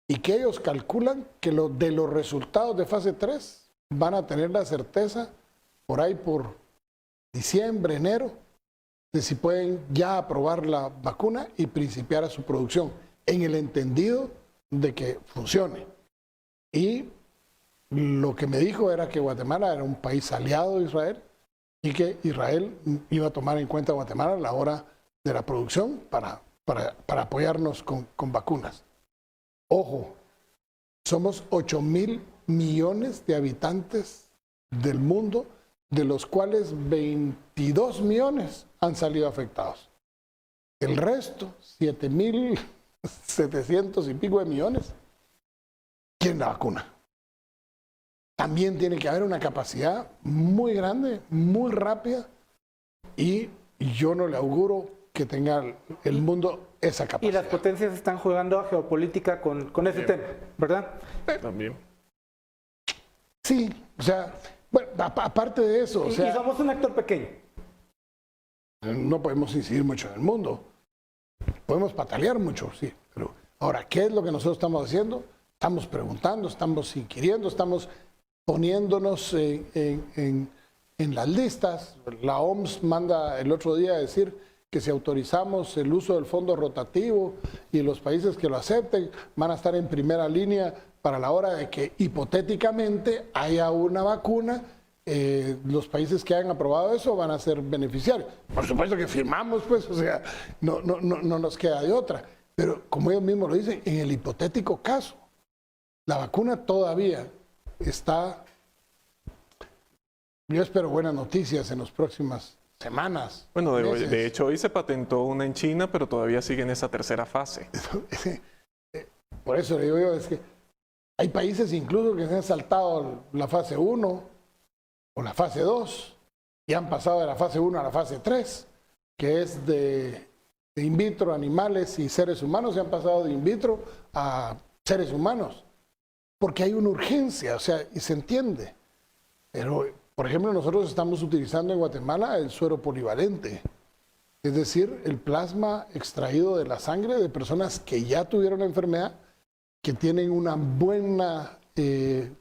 y que ellos calculan que de los resultados de fase 3 van a tener la certeza por ahí por diciembre, enero, de si pueden ya aprobar la vacuna y principiar a su producción, en el entendido de que funcione. Y lo que me dijo era que Guatemala era un país aliado de Israel y que Israel iba a tomar en cuenta a Guatemala a la hora de la producción para apoyarnos con vacunas. Ojo, somos 8,000 millones de habitantes del mundo, de los cuales 22 millones han salido afectados. El resto, 7,700 y pico de millones, quieren la vacuna. También tiene que haber una capacidad muy grande, muy rápida, y yo no le auguro que tenga el mundo esa capacidad. Y las potencias están jugando a geopolítica con ese tema, ¿verdad? También. Sí, o sea, bueno, aparte de eso... Y somos un actor pequeño. No podemos incidir mucho en el mundo. Podemos patalear mucho, sí. Pero ahora, ¿qué es lo que nosotros estamos haciendo? Estamos preguntando, estamos inquiriendo, estamos poniéndonos en las listas. La OMS manda el otro día a decir que si autorizamos el uso del fondo rotativo y los países que lo acepten van a estar en primera línea para la hora de que hipotéticamente haya una vacuna, los países que hayan aprobado eso van a ser beneficiarios. Por supuesto que firmamos, pues, o sea, no nos queda de otra. Pero como ellos mismos lo dicen, en el hipotético caso, la vacuna todavía está... Yo espero buenas noticias en las próximas semanas. Bueno, de hecho hoy se patentó una en China, pero todavía sigue en esa tercera fase. Por eso le digo yo, es que hay países incluso que se han saltado la fase 1 o la fase 2 y han pasado de la fase 1 a la fase 3, que es de in vitro, animales y seres humanos, se han pasado de in vitro a seres humanos, porque hay una urgencia, o sea, y se entiende. Pero, por ejemplo, nosotros estamos utilizando en Guatemala el suero polivalente, es decir, el plasma extraído de la sangre de personas que ya tuvieron la enfermedad, que tienen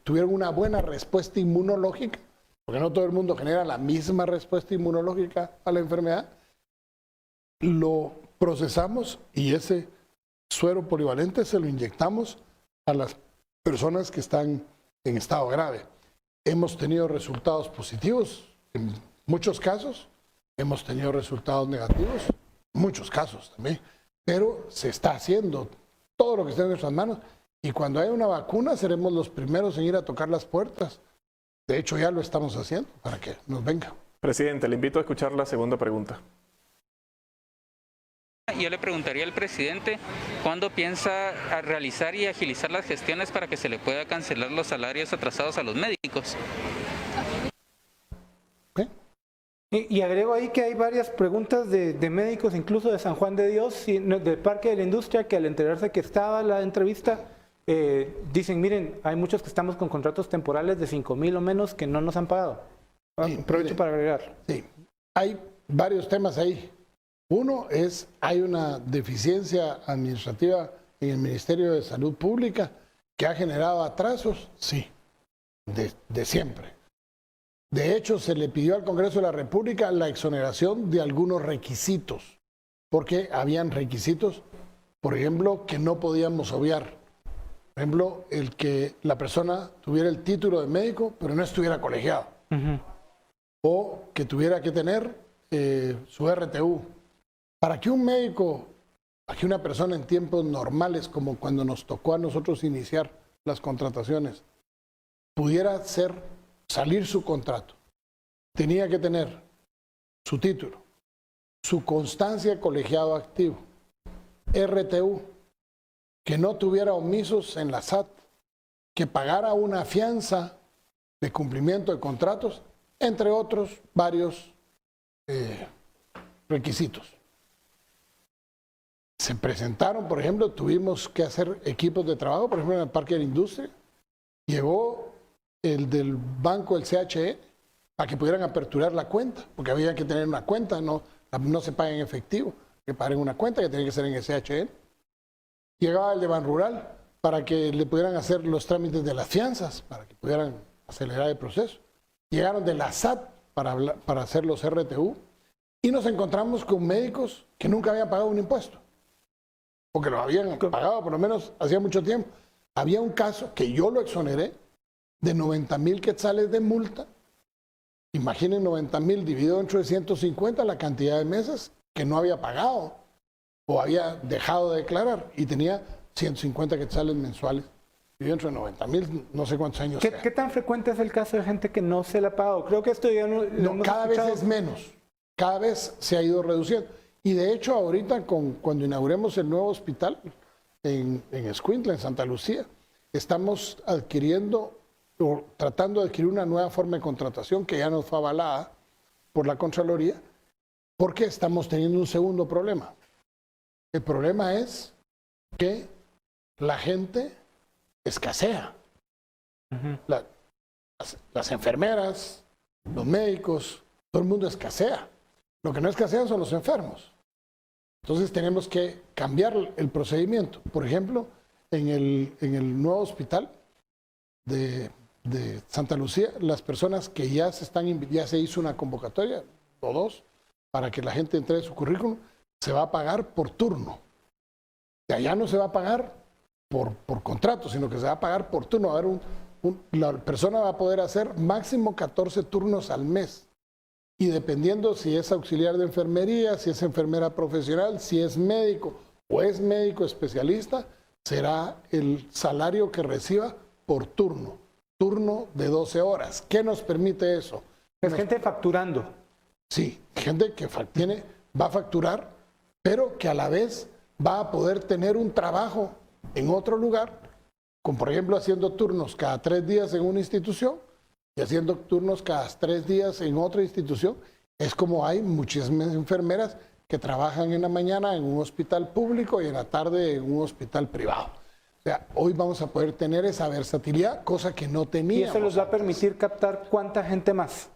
tuvieron una buena respuesta inmunológica, porque no todo el mundo genera la misma respuesta inmunológica a la enfermedad. Lo procesamos y ese suero polivalente se lo inyectamos a las personas que están en estado grave. Hemos tenido resultados positivos en muchos casos, hemos tenido resultados negativos en muchos casos también, pero se está haciendo todo lo que está en nuestras manos y cuando haya una vacuna seremos los primeros en ir a tocar las puertas. De hecho ya lo estamos haciendo para que nos venga. Presidente, le invito a escuchar la segunda pregunta. Yo le preguntaría al presidente cuándo piensa realizar y agilizar las gestiones para que se le pueda cancelar los salarios atrasados a los médicos. Y agrego ahí que hay varias preguntas de médicos, incluso de San Juan de Dios, del Parque de la Industria, que al enterarse que estaba la entrevista, dicen, miren, hay muchos que estamos con contratos temporales de 5,000 o menos que no nos han pagado. Sí, aprovecho para agregar. Sí, hay varios temas ahí. Uno es, hay una deficiencia administrativa en el Ministerio de Salud Pública que ha generado atrasos, sí, de siempre. De hecho, se le pidió al Congreso de la República la exoneración de algunos requisitos, porque habían requisitos, por ejemplo, que no podíamos obviar. Por ejemplo, el que la persona tuviera el título de médico, pero no estuviera colegiado. O que tuviera que tener su RTU. Para que un médico, para que una persona en tiempos normales, como cuando nos tocó a nosotros iniciar las contrataciones, pudiera salir su contrato, tenía que tener su título, su constancia de colegiado activo, RTU, que no tuviera omisos en la SAT, que pagara una fianza de cumplimiento de contratos, entre otros varios requisitos. Se presentaron, por ejemplo, tuvimos que hacer equipos de trabajo, por ejemplo, en el Parque de la Industria, llegó el del banco, el CHE, para que pudieran aperturar la cuenta, porque había que tener una cuenta, no se paga en efectivo, que paguen una cuenta que tiene que ser en el CHE. Llegaba el de Banrural para que le pudieran hacer los trámites de las fianzas, para que pudieran acelerar el proceso. Llegaron de la SAT para hacer los RTU y nos encontramos con médicos que nunca habían pagado un impuesto, porque lo habían pagado por lo menos hacía mucho tiempo. Había un caso que yo lo exoneré de 90,000 quetzales de multa. Imaginen 90,000 dividido entre 150, la cantidad de meses que no había pagado o había dejado de declarar y tenía 150 quetzales mensuales. Dividido entre 90,000, no sé cuántos años. ¿Qué tan frecuente es el caso de gente que no se la ha pagado? Creo que esto ya no cada vez es menos. Cada vez se ha ido reduciendo. Y de hecho ahorita cuando inauguremos el nuevo hospital en Escuintla, en Santa Lucía, estamos adquiriendo o tratando de adquirir una nueva forma de contratación que ya nos fue avalada por la Contraloría, porque estamos teniendo un segundo problema. El problema es que la gente escasea. Las enfermeras, los médicos, todo el mundo escasea. Lo que no escasean son los enfermos. Entonces tenemos que cambiar el procedimiento. Por ejemplo, en el nuevo hospital de Santa Lucía, las personas que ya se hizo una convocatoria, o dos, para que la gente entregue su currículum, se va a pagar por turno. De allá no se va a pagar por contrato, sino que se va a pagar por turno. Va a haber la persona va a poder hacer máximo 14 turnos al mes. Y dependiendo si es auxiliar de enfermería, si es enfermera profesional, si es médico o es médico especialista, será el salario que reciba por turno de 12 horas. ¿Qué nos permite eso? Es gente facturando. Sí, gente que va a facturar, pero que a la vez va a poder tener un trabajo en otro lugar, como por ejemplo haciendo turnos cada 3 días en una institución y haciendo turnos cada 3 días en otra institución. Es como hay muchísimas enfermeras que trabajan en la mañana en un hospital público y en la tarde en un hospital privado. O sea, hoy vamos a poder tener esa versatilidad, cosa que no teníamos. ¿Y eso nos va a permitir captar cuánta gente más?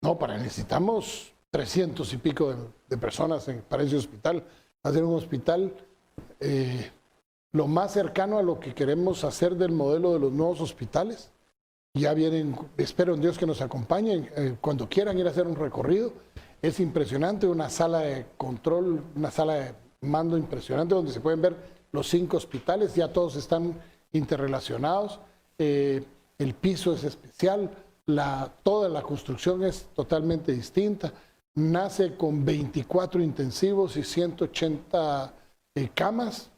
No, necesitamos 300 y pico de personas para ese hospital. Hacer un hospital lo más cercano a lo que queremos hacer del modelo de los nuevos hospitales. Ya vienen, espero en Dios que nos acompañen cuando quieran ir a hacer un recorrido. Es impresionante, una sala de control, una sala de mando impresionante donde se pueden ver los 5 hospitales, ya todos están interrelacionados. El piso es especial, toda la construcción es totalmente distinta. Nace con 24 intensivos y 180 camas,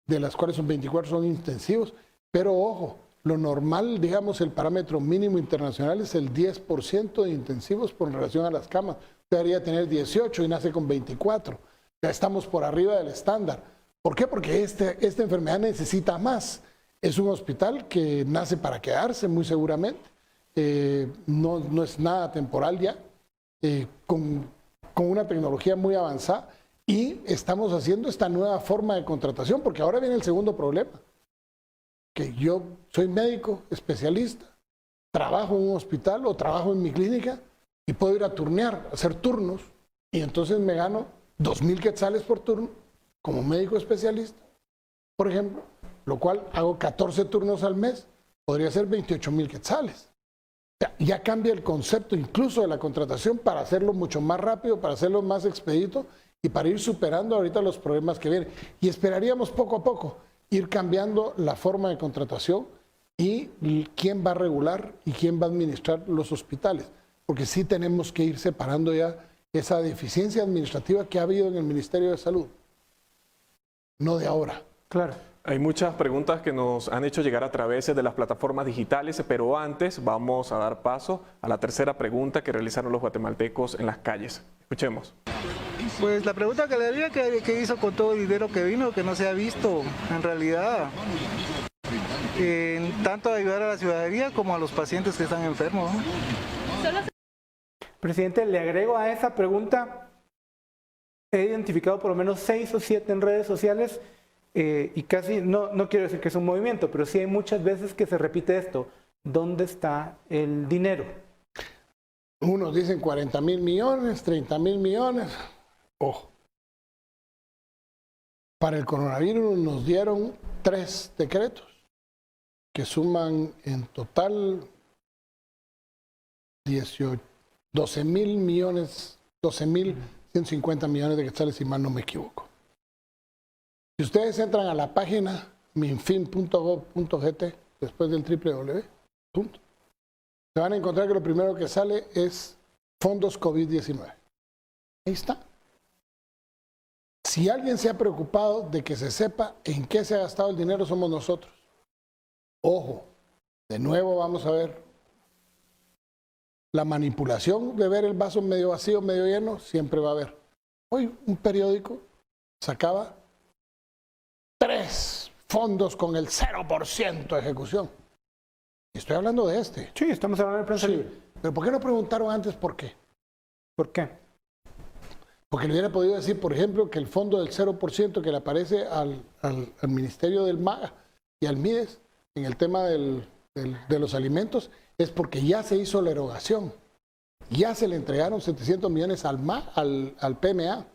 de las cuales 24 son intensivos. Pero ojo, lo normal, digamos, el parámetro mínimo internacional es el 10% de intensivos por relación a las camas. Debería tener 18 y nace con 24. Ya estamos por arriba del estándar. ¿Por qué? Porque esta enfermedad necesita más. Es un hospital que nace para quedarse, muy seguramente. No es nada temporal ya. Con una tecnología muy avanzada, y estamos haciendo esta nueva forma de contratación, porque ahora viene el segundo problema, que yo soy médico especialista, trabajo en un hospital o trabajo en mi clínica y puedo ir a turnear, hacer turnos, y entonces me gano 2,000 quetzales por turno como médico especialista, por ejemplo, lo cual hago 14 turnos al mes, podría ser 28,000 quetzales. Ya cambia el concepto incluso de la contratación para hacerlo mucho más rápido, para hacerlo más expedito y para ir superando ahorita los problemas que vienen. Y esperaríamos poco a poco ir cambiando la forma de contratación y quién va a regular y quién va a administrar los hospitales. Porque sí tenemos que ir separando ya esa deficiencia administrativa que ha habido en el Ministerio de Salud. No de ahora. Claro. Hay muchas preguntas que nos han hecho llegar a través de las plataformas digitales, pero antes vamos a dar paso a la tercera pregunta que realizaron los guatemaltecos en las calles. Escuchemos. Pues la pregunta que le haría, ¿qué hizo con todo el dinero que vino, que no se ha visto en realidad? Tanto ayudar a la ciudadanía como a los pacientes que están enfermos, ¿no? Presidente, le agrego a esa pregunta, he identificado por lo menos 6 o 7 en redes sociales y casi, no quiero decir que es un movimiento, pero sí hay muchas veces que se repite esto. ¿Dónde está el dinero? Unos dicen 40,000 millones, 30,000 millones. Ojo. Para el coronavirus nos dieron 3 decretos que suman en total 12,000 millones, 12,150 millones de quetzales, si mal no me equivoco. Si ustedes entran a la página minfin.gov.gt, después del www, se van a encontrar que lo primero que sale es fondos COVID-19. Ahí está. Si alguien se ha preocupado de que se sepa en qué se ha gastado el dinero, somos nosotros. Ojo, de nuevo vamos a ver la manipulación de ver el vaso medio vacío, medio lleno, siempre va a haber. Hoy un periódico sacaba 3 fondos con el 0% de ejecución. Y estoy hablando de este. Sí, estamos hablando de prensa libre. Pero ¿por qué no preguntaron antes por qué? ¿Por qué? Porque le hubiera podido decir, por ejemplo, que el fondo del 0% que le aparece al Ministerio del MAGA y al MIDES en el tema de los alimentos es porque ya se hizo la erogación. Ya se le entregaron 700 millones al PMA.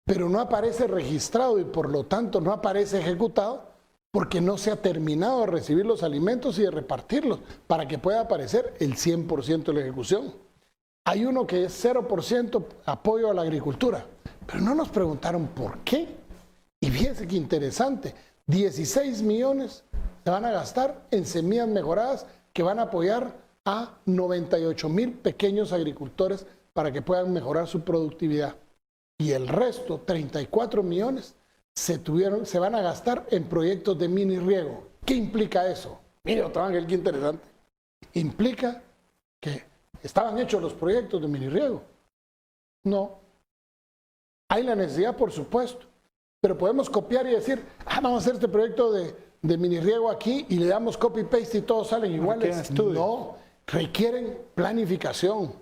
Pero no aparece registrado y por lo tanto no aparece ejecutado porque no se ha terminado de recibir los alimentos y de repartirlos para que pueda aparecer el 100% de la ejecución. Hay uno que es 0% apoyo a la agricultura, pero no nos preguntaron por qué. Y fíjense qué interesante, 16 millones se van a gastar en semillas mejoradas que van a apoyar a 98,000 pequeños agricultores para que puedan mejorar su productividad. Y el resto, 34 millones, se van a gastar en proyectos de mini riego. ¿Qué implica eso? Mire, otro Ángel, qué interesante. Implica que estaban hechos los proyectos de mini riego. No. Hay la necesidad, por supuesto, pero podemos copiar y decir, vamos a hacer este proyecto de mini riego aquí y le damos copy-paste y todos salen iguales. No, requieren planificación,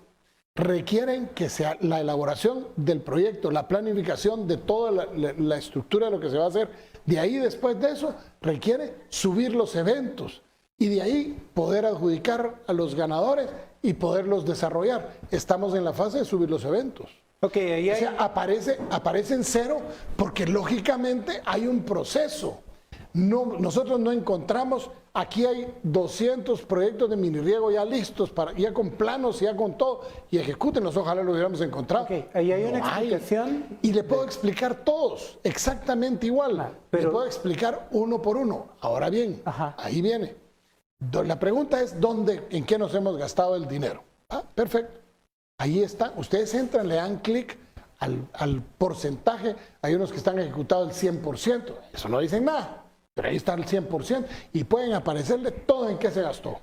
requieren que sea la elaboración del proyecto, la planificación de toda la estructura de lo que se va a hacer. De ahí, después de eso, requiere subir los eventos y de ahí poder adjudicar a los ganadores y poderlos desarrollar. Estamos en la fase de subir los eventos. Okay, ahí hay... O sea, aparece en cero porque lógicamente hay un proceso. Nosotros no encontramos, aquí hay 200 proyectos de mini riego ya listos, ya con planos, ya con todo, y ejecútenlos, ojalá lo hubiéramos encontrado. Okay, ahí hay una explicación. Y le puedo explicar todos, exactamente igual. Pero... le puedo explicar uno por uno. Ahora bien, ahí viene. La pregunta es, ¿en qué nos hemos gastado el dinero? Perfecto. Ahí está. Ustedes entran, le dan clic al porcentaje. Hay unos que están ejecutados el 100%. Eso no dicen nada. Pero ahí está el 100% y pueden aparecerle todo en qué se gastó.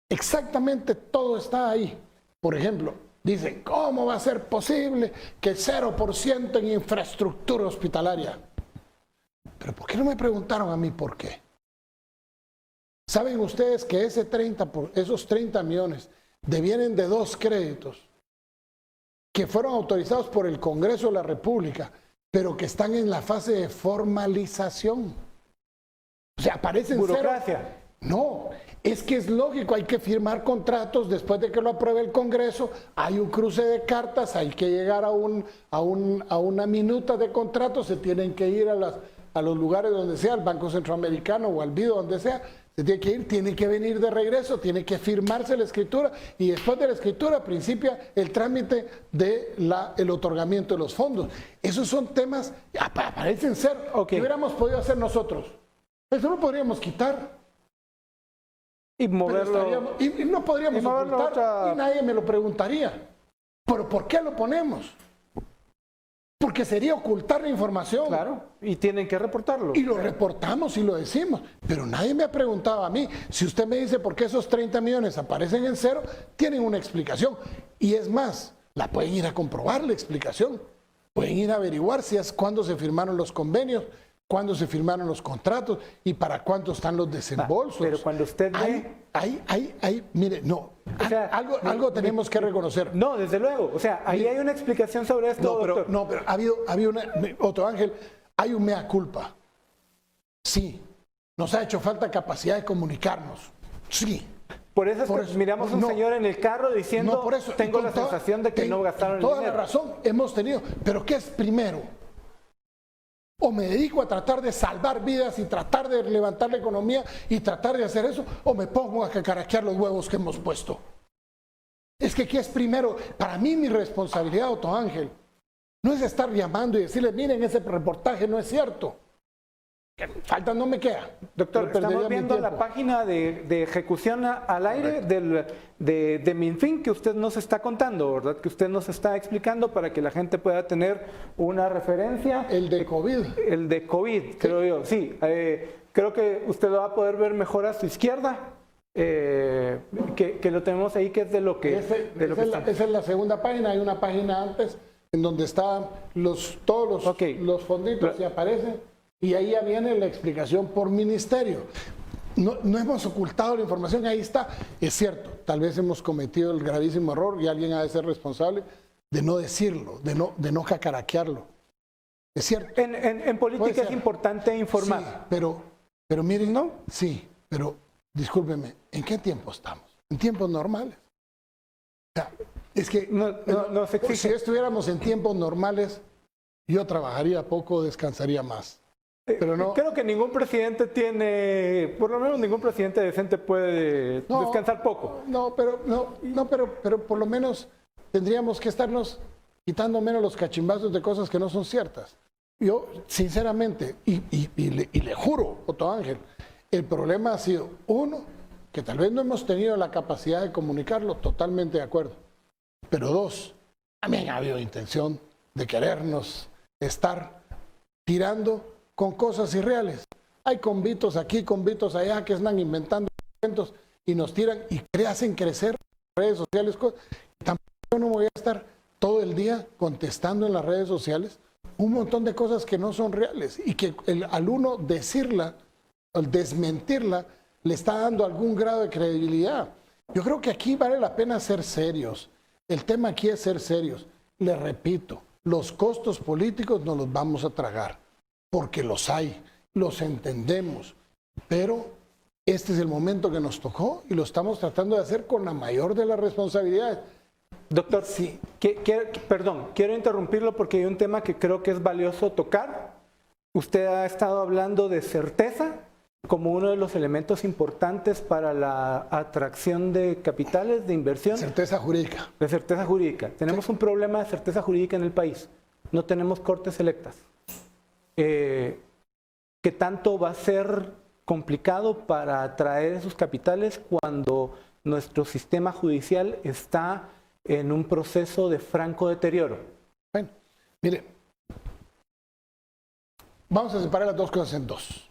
Exactamente todo está ahí. Por ejemplo, dicen, ¿cómo va a ser posible que 0% en infraestructura hospitalaria? Pero ¿por qué no me preguntaron a mí por qué? ¿Saben ustedes que esos 30 millones devienen de 2 créditos que fueron autorizados por el Congreso de la República, pero que están en la fase de formalización? O sea, aparecen burocracia. Cero. No, es que es lógico, hay que firmar contratos después de que lo apruebe el Congreso, hay un cruce de cartas, hay que llegar a una minuta de contratos, se tienen que ir a los lugares donde sea, al Banco Centroamericano o al BIDO, donde sea, se tiene que ir, tiene que venir de regreso, tiene que firmarse la escritura y después de la escritura principia el trámite del otorgamiento de los fondos. Esos son temas, parecen ser, ¿qué hubiéramos podido hacer nosotros? Eso lo podríamos quitar. Y moverlo. Y no podríamos ocultar y nadie me lo preguntaría. ¿Pero por qué lo ponemos? Porque sería ocultar la información. Claro, y tienen que reportarlo. Y lo reportamos y lo decimos. Pero nadie me ha preguntado a mí. Si usted me dice por qué esos 30 millones aparecen en cero, tienen una explicación. Y es más, la pueden ir a comprobar la explicación. Pueden ir a averiguar si es cuándo se firmaron los convenios, cuándo se firmaron los contratos y para cuánto están los desembolsos. Pero cuando usted ve... mire, no, o sea, algo tenemos que reconocer. No, desde luego, o sea, ahí hay una explicación sobre esto, doctor. No, pero ha habido otro Ángel, hay un mea culpa. Sí, nos ha hecho falta capacidad de comunicarnos. Sí. Por eso miramos a un señor en el carro diciendo, por eso, tengo la sensación de que no gastaron el dinero. Toda la razón hemos tenido, pero ¿qué es primero? O me dedico a tratar de salvar vidas y tratar de levantar la economía y tratar de hacer eso, o me pongo a cacaraquear los huevos que hemos puesto. Es que ¿qué es primero? Para mí mi responsabilidad, Otto Ángel, no es estar llamando y decirle, miren, ese reportaje no es cierto. Falta no me queda. Doctor, estamos viendo la página de ejecución al aire de Minfin que usted nos está contando, ¿verdad? Que usted nos está explicando para que la gente pueda tener una referencia. El de COVID. El de COVID, sí. Creo yo. Sí, creo que usted lo va a poder ver mejor a su izquierda. Que lo tenemos ahí, que es de lo que... Esa es la segunda página. Hay una página antes en donde están todos los fonditos y aparecen. Y ahí ya viene la explicación por ministerio. No hemos ocultado la información, ahí está. Es cierto, tal vez hemos cometido el gravísimo error y alguien ha de ser responsable de no decirlo, de no jacaraquearlo. Es cierto. En política es importante informar. Sí, pero miren, ¿no? Sí, pero discúlpeme, ¿en qué tiempo estamos? En tiempos normales. O sea, es que si estuviéramos en tiempos normales, yo trabajaría poco, descansaría más. Pero no, creo que ningún presidente tiene, por lo menos ningún presidente decente puede descansar poco. Pero por lo menos tendríamos que estarnos quitando menos los cachimbazos de cosas que no son ciertas. yo sinceramente, y le juro, Otto Ángel, el problema ha sido, uno, que tal vez no hemos tenido la capacidad de comunicarlo, totalmente de acuerdo. Pero dos, también ha habido intención de querernos estar tirando con cosas irreales. Hay convitos aquí, convitos allá que están inventando eventos y nos tiran y hacen crecer las redes sociales. Tampoco yo no voy a estar todo el día contestando en las redes sociales un montón de cosas que no son reales y que al uno decirla, al desmentirla, le está dando algún grado de credibilidad. Yo creo que aquí vale la pena ser serios. El tema aquí es ser serios. Les repito, los costos políticos nos los vamos a tragar, porque los hay, los entendemos, pero este es el momento que nos tocó y lo estamos tratando de hacer con la mayor de las responsabilidades. Doctor, sí. Perdón, quiero interrumpirlo porque hay un tema que creo que es valioso tocar. Usted ha estado hablando de certeza como uno de los elementos importantes para la atracción de capitales, de inversión. Certeza jurídica. De certeza jurídica. Tenemos un problema de certeza jurídica en el país. No tenemos cortes electas. ¿Qué tanto va a ser complicado para atraer esos capitales cuando nuestro sistema judicial está en un proceso de franco deterioro? Bueno, mire, vamos a separar las dos cosas en dos.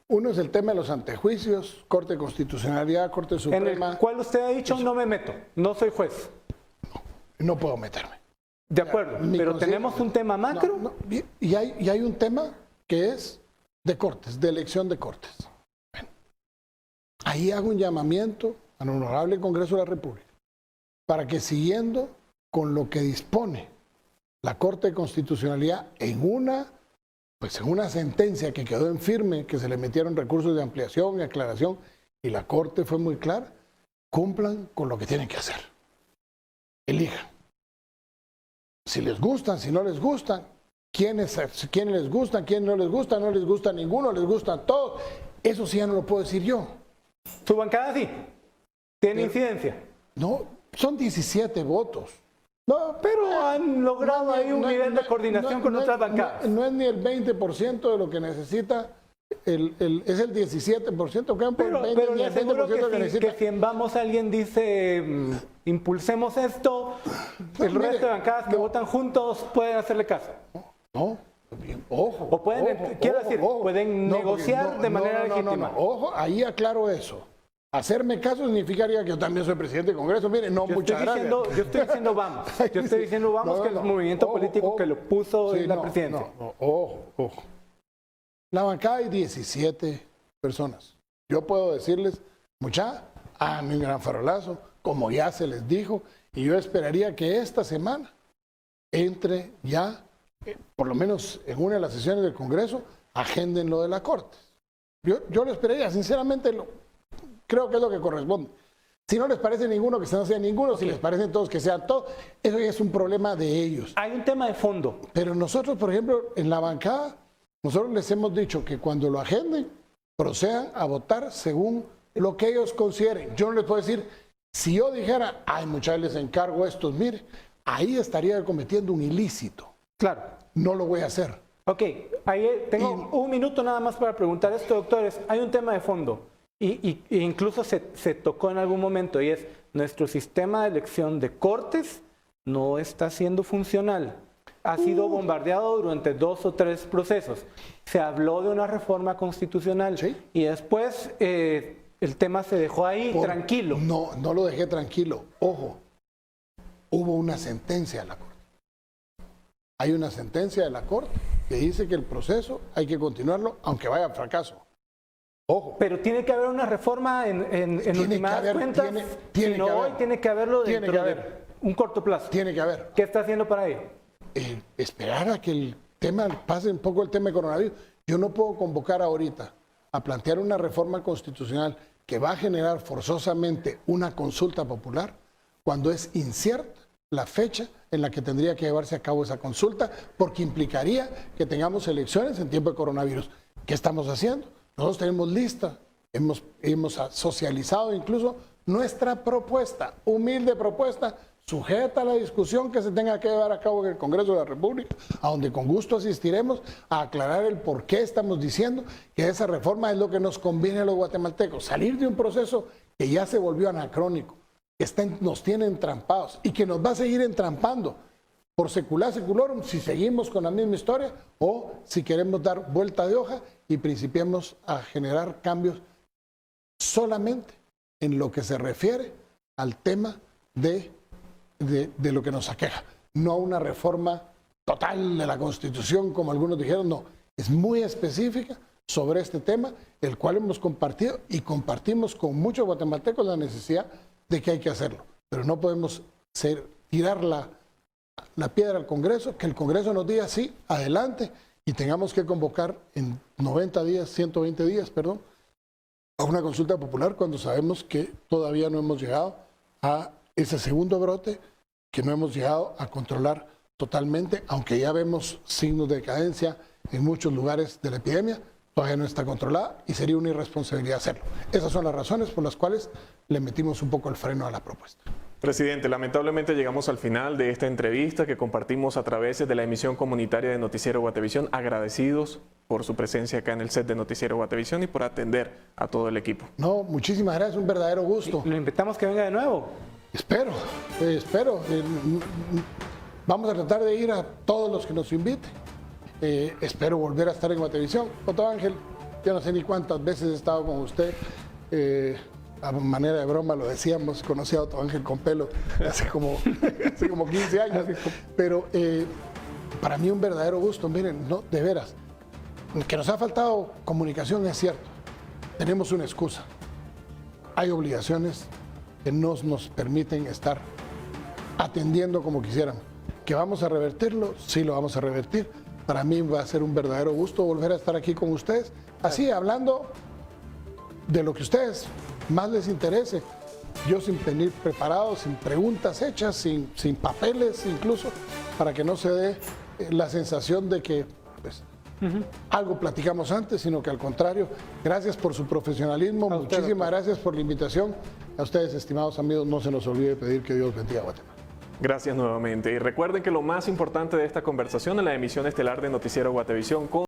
Uno es el tema de los antejuicios, Corte de Constitucionalidad, Corte Suprema. En el cual usted ha dicho, no me meto, no soy juez. No puedo meterme. De acuerdo, pero tenemos un tema macro. Y hay un tema que es de cortes, de elección de cortes. Bueno, ahí hago un llamamiento al Honorable Congreso de la República para que, siguiendo con lo que dispone la Corte de Constitucionalidad en una sentencia que quedó en firme, que se le metieron recursos de ampliación y aclaración, y la Corte fue muy clara, cumplan con lo que tienen que hacer. Elijan. Si les gustan, si no les gustan, quiénes les gustan, quiénes no les gusta ninguno, les gustan todos. Eso sí ya no lo puedo decir yo. ¿Su bancada sí? ¿Tiene incidencia? No, son 17 votos. No, pero han logrado ahí un nivel de coordinación con otras bancadas. No es ni el 20% de lo que necesita, es el 17%. Pero le aseguro que si en Vamos alguien dice impulsemos esto, el resto de bancadas que votan juntos pueden hacerle caso. No, ojo. O pueden, pueden negociar de manera legítima. Ojo, ahí aclaro eso. Hacerme caso significaría que yo también soy presidente del Congreso. Mire, no, muchas gracias. Yo estoy diciendo Vamos. Yo estoy diciendo Vamos, que es el movimiento político que lo puso en la presidencia. Ojo. La bancada hay 17 personas. Yo puedo decirles, hagan un gran farolazo, como ya se les dijo, y yo esperaría que esta semana entre ya, por lo menos en una de las sesiones del Congreso, agenden lo de la Corte. Yo lo esperaría, sinceramente, creo que es lo que corresponde. Si no les parece ninguno, que no sea ninguno. Si les parecen todos, que sean todos. Eso ya es un problema de ellos. Hay un tema de fondo. Pero nosotros, por ejemplo, en la bancada, nosotros les hemos dicho que cuando lo agenden, procedan a votar según lo que ellos consideren. Yo no les puedo decir, si yo dijera, ay, muchachos, les encargo estos, mire, ahí estaría cometiendo un ilícito. Claro. No lo voy a hacer. Ok, ahí tengo un minuto nada más para preguntar esto, doctores. Hay un tema de fondo. Y incluso se tocó en algún momento, y es nuestro sistema de elección de cortes no está siendo funcional. Ha sido bombardeado durante 2 o 3 procesos. Se habló de una reforma constitucional, ¿sí? Y después el tema se dejó ahí tranquilo. No lo dejé tranquilo. Ojo, hubo una sentencia de la Corte. Hay una sentencia de la Corte que dice que el proceso hay que continuarlo aunque vaya a fracaso. Ojo. Pero tiene que haber una reforma en últimas cuentas. Tiene que haberlo dentro de un corto plazo. Tiene que haber. ¿Qué está haciendo para ello? Esperar a que el tema pase un poco el tema de coronavirus. Yo no puedo convocar ahorita a plantear una reforma constitucional que va a generar forzosamente una consulta popular cuando es incierta la fecha en la que tendría que llevarse a cabo esa consulta, porque implicaría que tengamos elecciones en tiempo de coronavirus. ¿Qué estamos haciendo? Nosotros tenemos lista, hemos socializado incluso nuestra propuesta, humilde propuesta sujeta a la discusión que se tenga que llevar a cabo en el Congreso de la República, a donde con gusto asistiremos a aclarar el por qué estamos diciendo que esa reforma es lo que nos conviene a los guatemaltecos, salir de un proceso que ya se volvió anacrónico, que nos tiene entrampados y que nos va a seguir entrampando por secular seculorum si seguimos con la misma historia o si queremos dar vuelta de hoja y principiemos a generar cambios solamente en lo que se refiere al tema de lo que nos aqueja, no una reforma total de la Constitución como algunos dijeron, no, es muy específica sobre este tema, el cual hemos compartido y compartimos con muchos guatemaltecos la necesidad de que hay que hacerlo, pero no podemos tirar la piedra al Congreso, que el Congreso nos diga sí, adelante, y tengamos que convocar en 90 días, 120 días, perdón, a una consulta popular cuando sabemos que todavía no hemos llegado a ese segundo brote, que no hemos llegado a controlar totalmente, aunque ya vemos signos de decadencia en muchos lugares de la epidemia, todavía no está controlada y sería una irresponsabilidad hacerlo. Esas son las razones por las cuales le metimos un poco el freno a la propuesta. Presidente, lamentablemente llegamos al final de esta entrevista que compartimos a través de la emisión comunitaria de Noticiero Guatevisión. Agradecidos por su presencia acá en el set de Noticiero Guatevisión y por atender a todo el equipo. No, muchísimas gracias, un verdadero gusto. Lo invitamos que venga de nuevo. Espero. Vamos a tratar de ir a todos los que nos inviten. Espero volver a estar en Guatevisión. Otto Ángel, yo no sé ni cuántas veces he estado con usted. A manera de broma lo decíamos, conocí a Otto Ángel con pelo hace como 15 años. Pero para mí un verdadero gusto. Miren, no, de veras, que nos ha faltado comunicación es cierto. Tenemos una excusa. Hay obligaciones que no nos permiten estar atendiendo como quisiéramos. ¿Que vamos a revertirlo? Sí, lo vamos a revertir. Para mí va a ser un verdadero gusto volver a estar aquí con ustedes, así hablando de lo que a ustedes más les interese. Yo sin venir preparado, sin preguntas hechas, sin papeles incluso, para que no se dé la sensación de que pues, algo platicamos antes, sino que al contrario, gracias por su profesionalismo, muchísimas gracias por la invitación. A ustedes, estimados amigos, no se nos olvide pedir que Dios bendiga a Guatemala. Gracias nuevamente. Y recuerden que lo más importante de esta conversación es la emisión estelar de Noticiero Guatevisión con